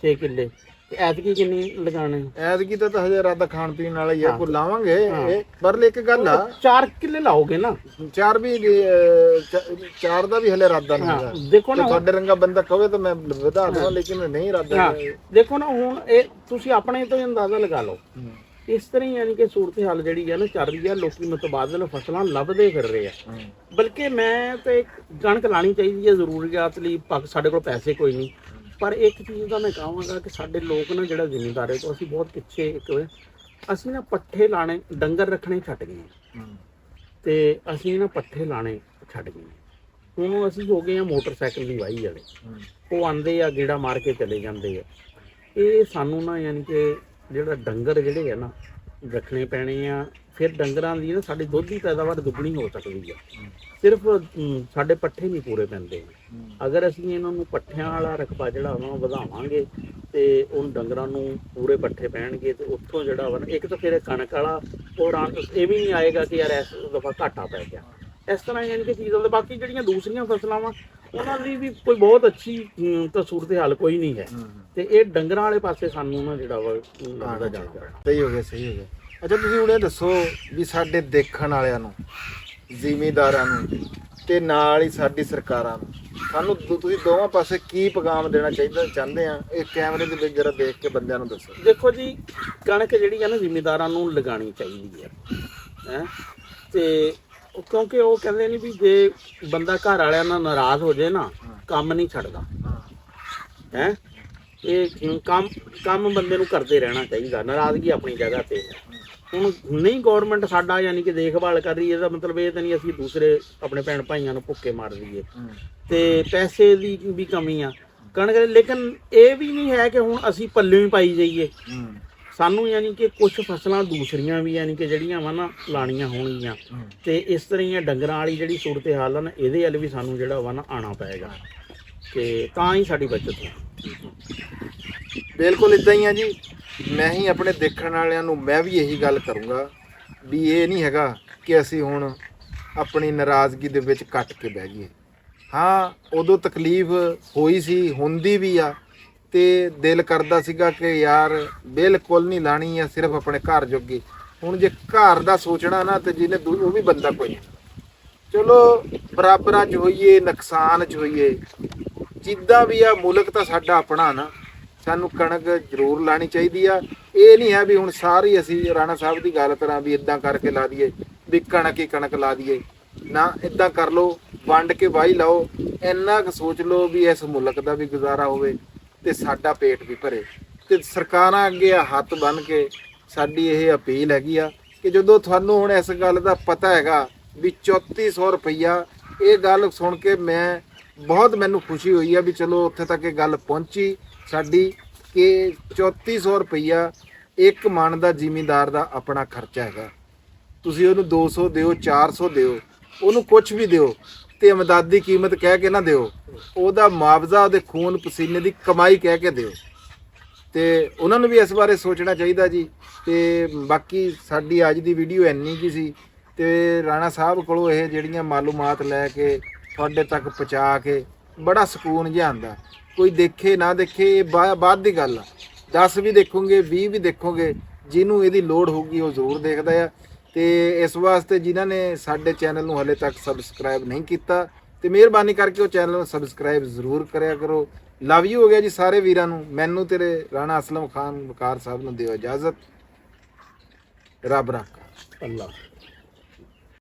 6 ਕਿੱਲੇ। ਤੇ ਐਤਕੀ ਕਿੰਨੀ ਲਗਾਣੇ? ਐਤਕੀ ਤਾਂ ਹਜੇ ਰਾਦਾ ਖਾਣ ਪੀਣ ਵਾਲਾ ਹੀ ਆ, ਕੋ ਲਾਵਾਂਗੇ ਇਹ, ਪਰ ਇੱਕ ਗੱਲ ਆ 4 ਕਿੱਲੇ ਲਾਓਗੇ ਨਾ? 4 ਵੀ 4 ਦਾ ਵੀ ਹਲੇ ਰਾਦਾ ਨਹੀਂ ਹੈਗਾ। ਦੇਖੋ ਨਾ, ਤੁਹਾਡੇ ਰੰਗਾ ਬੰਦਾ ਕਹੇ ਤਾਂ ਮੈਂ ਵਧਾ ਦਵਾਂ, ਲੇਕਿਨ ਨਹੀਂ ਰਾਦਾ। ਦੇਖੋ ਨਾ, ਹੁਣ ਇਹ ਤੁਸੀਂ ਆਪਣੇ ਤੋਂ ਹੀ ਅੰਦਾਜ਼ਾ ਲਗਾ ਲਓ। ਇਸ ਤਰ੍ਹਾਂ ਹੀ ਯਾਨੀ ਕਿ ਸੂਰਤ ਹਾਲ ਜਿਹੜੀ ਹੈ ਨਾ ਚੱਲ ਰਹੀ ਹੈ, ਲੋਕੀ ਮੁਤਬਾਦਲ ਫਸਲਾਂ ਲੱਭਦੇ ਫਿਰ ਰਹੇ ਆ। ਬਲਕਿ ਮੈਂ ਤੇ ਕਣਕ ਲਾਣੀ ਚਾਹੀਦੀ ਹੈ ਜ਼ਰੂਰੀਆਤ ਲਈ, ਸਾਡੇ ਕੋਲ ਪੈਸੇ ਕੋਈ ਨਹੀਂ, ਪਰ ਇੱਕ ਚੀਜ਼ ਦਾ ਮੈਂ ਕਹਾਂਗਾ ਕਿ ਸਾਡੇ ਲੋਕ ਨਾ ਜਿਹੜਾ ਜ਼ਿਮੀਂਦਾਰੇ ਤੋਂ ਅਸੀਂ ਬਹੁਤ ਪਿੱਛੇ ਅਸੀਂ ਨਾ ਪੱਠੇ ਲਾਣੇ, ਡੰਗਰ ਰੱਖਣੇ ਛੱਡ ਗਏ, ਤੇ ਅਸੀਂ ਨਾ ਪੱਠੇ ਲਾਣੇ ਛੱਡ ਗਏ। ਹੁਣ ਅਸੀਂ ਹੋ ਗਏ ਆ ਮੋਟਰਸਾਈਕਲ ਦੀ ਵਾਹੀ ਵਾਲੇ, ਉਹ ਆਉਂਦੇ ਆ ਗੇੜਾ ਮਾਰ ਕੇ ਚਲੇ ਜਾਂਦੇ ਆ। ਇਹ ਸਾਨੂੰ ਨਾ ਯਾਨੀ ਕਿ ਜਿਹੜਾ ਡੰਗਰ ਜਿਹੜੇ ਆ ਨਾ ਰੱਖਣੇ ਪੈਣੇ ਆ, ਫਿਰ ਡੰਗਰਾਂ ਦੀ ਨਾ ਸਾਡੀ ਦੁੱਧ ਦੀ ਪੈਦਾਵਾਰ ਦੁੱਗਣੀ ਹੋ ਸਕਦੀ ਆ। ਸਿਰਫ ਸਾਡੇ ਪੱਠੇ ਨਹੀਂ ਪੂਰੇ ਪੈਂਦੇ। ਅਗਰ ਅਸੀਂ ਇਹਨਾਂ ਨੂੰ ਪੱਠਿਆਂ ਵਾਲਾ ਰਕਬਾ ਜਿਹੜਾ ਉਹਨਾਂ ਵਧਾਵਾਂਗੇ ਤੇ ਉਹ ਡੰਗਰਾਂ ਨੂੰ ਪੂਰੇ ਪੱਠੇ ਪੈਣਗੇ, ਤੇ ਉੱਥੋਂ ਜਿਹੜਾ ਵਾ ਇੱਕ ਤਾਂ ਫਿਰ ਕਣਕ ਵਾਲਾ ਉਹ ਇਹ ਵੀ ਨਹੀਂ ਆਏਗਾ ਕਿ ਯਾਰ ਇਸ ਦਫਾ ਘਾਟਾ ਪੈ ਗਿਆ। ਇਸ ਤਰ੍ਹਾਂ ਯਾਨੀ ਕਿ ਚੀਜ਼ਾਂ ਦੇ ਬਾਕੀ ਜਿਹੜੀਆਂ ਦੂਸਰੀਆਂ ਫਸਲਾਂ ਵਾ ਉਹਨਾਂ ਦੀ ਵੀ ਕੋਈ ਬਹੁਤ ਅੱਛੀ ਤਾਂ ਸੂਰਤ ਹਾਲ ਕੋਈ ਨਹੀਂ ਹੈ, ਤੇ ਇਹ ਡੰਗਰਾਂ ਵਾਲੇ ਪਾਸੇ ਸਾਨੂੰ ਨਾ ਜਿਹੜਾ ਵਾ ਲੱਗਦਾ ਜਾਣਾ ਪੈਣਾ। ਸਹੀ ਹੋ ਗਿਆ, ਸਹੀ ਹੋ ਗਿਆ। ਅੱਛਾ, ਤੁਸੀਂ ਹੁਣ ਇਹ ਦੱਸੋ ਵੀ ਸਾਡੇ ਦੇਖਣ ਵਾਲਿਆਂ ਨੂੰ, ਜ਼ਿਮੀਂਦਾਰਾਂ ਨੂੰ, ਤੇ ਨਾਲ ਹੀ ਸਾਡੀ ਸਰਕਾਰਾਂ ਨੂੰ, ਸਾਨੂੰ ਤੁਸੀਂ ਦੋਵਾਂ ਪਾਸੇ ਕੀ ਪੈਗਾਮ ਦੇਣਾ ਚਾਹੁੰਦੇ ਆ? ਇਹ ਕੈਮਰੇ ਦੇ ਵਿੱਚ ਜਰਾ ਦੇਖ ਕੇ ਬੰਦਿਆਂ ਨੂੰ ਦੱਸੋ। ਦੇਖੋ ਜੀ, ਕਣਕ ਜਿਹੜੀ ਹੈ ਨਾ ਜ਼ਿਮੀਂਦਾਰਾਂ ਨੂੰ ਲਗਾਉਣੀ ਚਾਹੀਦੀ ਹੈ, ਤੇ ਕਿਉਂਕਿ ਉਹ ਕਹਿੰਦੇ ਨਹੀਂ ਵੀ ਜੇ ਬੰਦਾ ਘਰ ਵਾਲਿਆਂ ਨਾਲ ਨਾਰਾਜ਼ ਹੋ ਜਾਏ ਨਾ, ਕੰਮ ਨਹੀਂ ਛੱਡਦਾ ਹੈ। ਇਹ ਕੰਮ ਬੰਦੇ ਨੂੰ ਕਰਦੇ ਰਹਿਣਾ ਚਾਹੀਦਾ, ਨਾਰਾਜ਼ਗੀ ਆਪਣੀ ਜਗ੍ਹਾ ਤੇ। ਹੁਣ ਨਹੀਂ ਗੌਰਮੈਂਟ ਸਾਡਾ ਯਾਨੀ ਕਿ ਦੇਖਭਾਲ ਕਰ ਰਹੀ, ਇਹਦਾ ਮਤਲਬ ਇਹ ਤਾਂ ਨਹੀਂ ਅਸੀਂ ਦੂਸਰੇ ਆਪਣੇ ਭੈਣ ਭਾਈਆਂ ਨੂੰ ਭੁੱਖੇ ਮਾਰ ਦਈਏ, ਤੇ ਪੈਸੇ ਦੀ ਵੀ ਕਮੀ ਆ ਕਣਕ। ਲੇਕਿਨ ਇਹ ਵੀ ਨਹੀਂ ਹੈ ਕਿ ਹੁਣ ਅਸੀਂ ਪੱਲੇ ਹੀ ਪਾਈ ਜਾਈਏ, ਸਾਨੂੰ ਯਾਨੀ ਕਿ ਕੁਝ ਫਸਲਾਂ ਦੂਸਰੀਆਂ ਵੀ ਯਾਨੀ ਕਿ ਜਿਹੜੀਆਂ ਵਾ ਨਾ ਲਾਣੀਆਂ ਹੋਣਗੀਆਂ, ਤੇ ਇਸ ਤਰ੍ਹਾਂ ਹੀ ਡੰਗਰਾਂ ਵਾਲੀ ਜਿਹੜੀ ਸੂਰਤ ਹਾਲ ਆ ਨਾ, ਇਹਦੇ ਵੱਲ ਵੀ ਸਾਨੂੰ ਜਿਹੜਾ ਵਾ ਨਾ ਆਉਣਾ ਪਏਗਾ, ਤੇ ਤਾਂ ਹੀ ਸਾਡੀ ਬਚਤ ਹੈ। ਬਿਲਕੁਲ ਇਦਾਂ ਹੀ ਆ ਜੀ। ਮੈਂ ਹੀ ਆਪਣੇ ਦੇਖਣ ਵਾਲਿਆਂ ਨੂੰ ਮੈਂ ਵੀ ਇਹੀ ਗੱਲ ਕਰੂੰਗਾ ਵੀ ਇਹ ਨਹੀਂ ਹੈਗਾ ਕਿ ਅਸੀਂ ਹੁਣ ਆਪਣੀ ਨਾਰਾਜ਼ਗੀ ਦੇ ਵਿੱਚ ਕੱਟ ਕੇ ਬਹਿ ਜਾਈਏ। ਹਾਂ, ਉਦੋਂ ਤਕਲੀਫ ਹੋਈ ਸੀ, ਹੁੰਦੀ ਵੀ ਆ, ਤੇ ਦਿਲ ਕਰਦਾ ਸੀਗਾ ਕਿ ਯਾਰ ਬਿਲਕੁਲ ਨਹੀਂ ਲਾਣੀ ਆ, ਸਿਰਫ ਆਪਣੇ ਘਰ ਜੋਗੀ। ਹੁਣ ਜੇ ਘਰ ਦਾ ਸੋਚਣਾ ਨਾ, ਤੇ ਜਿਹਨੇ ਉਹ ਵੀ ਬੰਦਾ ਕੋਈ ਨਹੀਂ। ਚਲੋ ਬਰਾਬਰਾਂ 'ਚ ਹੋਈਏ, ਨੁਕਸਾਨ 'ਚ ਹੋਈਏ, ਜਿੱਦਾਂ ਵੀ ਆ, ਮੁਲਕ ਤਾਂ ਸਾਡਾ ਆਪਣਾ ਨਾ, ਸਾਨੂੰ ਕਣਕ ਜ਼ਰੂਰ ਲਾਣੀ ਚਾਹੀਦੀ ਆ। ਇਹ ਨਹੀਂ ਹੈ ਵੀ ਹੁਣ ਸਾਰੀ ਅਸੀਂ ਰਾਣਾ ਸਾਹਿਬ ਦੀ ਗੱਲ ਕਰਾਂ ਵੀ ਇਦਾਂ ਕਰਕੇ ਲਾ ਦਈਏ, ਵੀ ਕਣਕ ਹੀ ਕਣਕ ਲਾ ਦਈਏ ਨਾ। ਇਦਾਂ ਕਰ ਲਓ, ਵੰਡ ਕੇ ਵਾਹੀ ਲਾਓ, ਇੰਨਾ ਕੁ ਸੋਚ ਲਓ ਵੀ ਇਸ ਮੁਲਕ ਦਾ ਵੀ ਗੁਜ਼ਾਰਾ ਹੋਵੇ ਤੇ ਸਾਡਾ ਪੇਟ ਵੀ ਭਰੇ। ਤੇ ਸਰਕਾਰਾਂ ਅੱਗੇ ਹੱਥ ਬੰਨ੍ਹ ਕੇ ਸਾਡੀ ਇਹ ਅਪੀਲ ਹੈਗੀ ਆ ਕਿ ਜਦੋਂ ਤੁਹਾਨੂੰ ਹੁਣ ਇਸ ਗੱਲ ਦਾ ਪਤਾ ਹੈਗਾ ਵੀ 3400 ਰੁਪਈਆ, ਇਹ ਗੱਲ ਸੁਣ ਕੇ ਮੈਨੂੰ ਖੁਸ਼ੀ ਹੋਈ ਆ ਵੀ ਚਲੋ ਉੱਥੇ ਤੱਕ ਇਹ ਗੱਲ ਪਹੁੰਚੀ ਸਾਡੀ ਕਿ 3400 ਰੁਪਈਆ ਇੱਕ ਮਣ ਦਾ ਜ਼ਿਮੀਂਦਾਰ ਦਾ ਆਪਣਾ ਖਰਚਾ ਹੈਗਾ। ਤੁਸੀਂ ਉਹਨੂੰ 200 ਦਿਓ, 400 ਦਿਓ, ਉਹਨੂੰ ਕੁਝ ਵੀ ਦਿਓ, ਤੇ ਇਮਦਾਦੀ ਕੀਮਤ ਕਹਿ ਕੇ ਨਾ ਦਿਓ, ਉਹਦਾ ਮੁਆਵਜ਼ਾ ਉਹਦੇ ਖੂਨ ਪਸੀਨੇ ਦੀ ਕਮਾਈ ਕਹਿ ਕੇ ਦਿਓ। ਤੇ ਉਹਨਾਂ ਨੂੰ ਵੀ ਇਸ ਬਾਰੇ ਸੋਚਣਾ ਚਾਹੀਦਾ ਜੀ। ਤੇ ਬਾਕੀ ਸਾਡੀ ਅੱਜ ਦੀ ਵੀਡੀਓ ਇੰਨੀ ਕੀ ਸੀ, ਤੇ ਰਾਣਾ ਸਾਹਿਬ ਕੋਲੋਂ ਇਹ ਜਿਹੜੀਆਂ ਮਾਲੂਮਾਤ ਲੈ ਕੇ ਤੁਹਾਡੇ ਤੱਕ ਪਹੁੰਚਾ ਕੇ ਬੜਾ ਸਕੂਨ ਜਿਹਾ ਆਉਂਦਾ। ਕੋਈ ਦੇਖੇ ਨਾ ਦੇਖੇ ਇਹ ਬਾਅਦ ਦੀ ਗੱਲ ਆ, 10 ਵੀ ਦੇਖੋਗੇ, 20 ਵੀ ਦੇਖੋਗੇ, ਜਿਹਨੂੰ ਇਹਦੀ ਲੋੜ ਹੋਊਗੀ ਉਹ ਜ਼ਰੂਰ ਦੇਖਦਾ ਆ। ਤੇ ਇਸ ਵਾਸਤੇ ਜਿਨ੍ਹਾਂ ਨੇ ਸਾਡੇ ਚੈਨਲ ਨੂੰ ਹਲੇ ਤੱਕ ਸਬਸਕ੍ਰਾਈਬ ਨਹੀਂ ਕੀਤਾ, ਤੇ ਮਿਹਰਬਾਨੀ ਕਰਕੇ ਉਹ ਚੈਨਲ ਨੂੰ ਸਬਸਕ੍ਰਾਈਬ ਜ਼ਰੂਰ ਕਰਿਆ ਕਰੋ। ਲਵ ਯੂ ਹੋ ਗਿਆ ਜੀ ਸਾਰੇ ਵੀਰਾਂ ਨੂੰ। ਮੈਨੂੰ ਤੇਰੇ ਰਾਣਾ ਅਸਲਮ ਖਾਨ ਵਕਾਰ ਸਾਹਿਬ ਨੂੰ ਦਿਓ ਇਜਾਜ਼ਤ। ਰੱਬ ਰਾਖਾ। ਅੱਲਾ।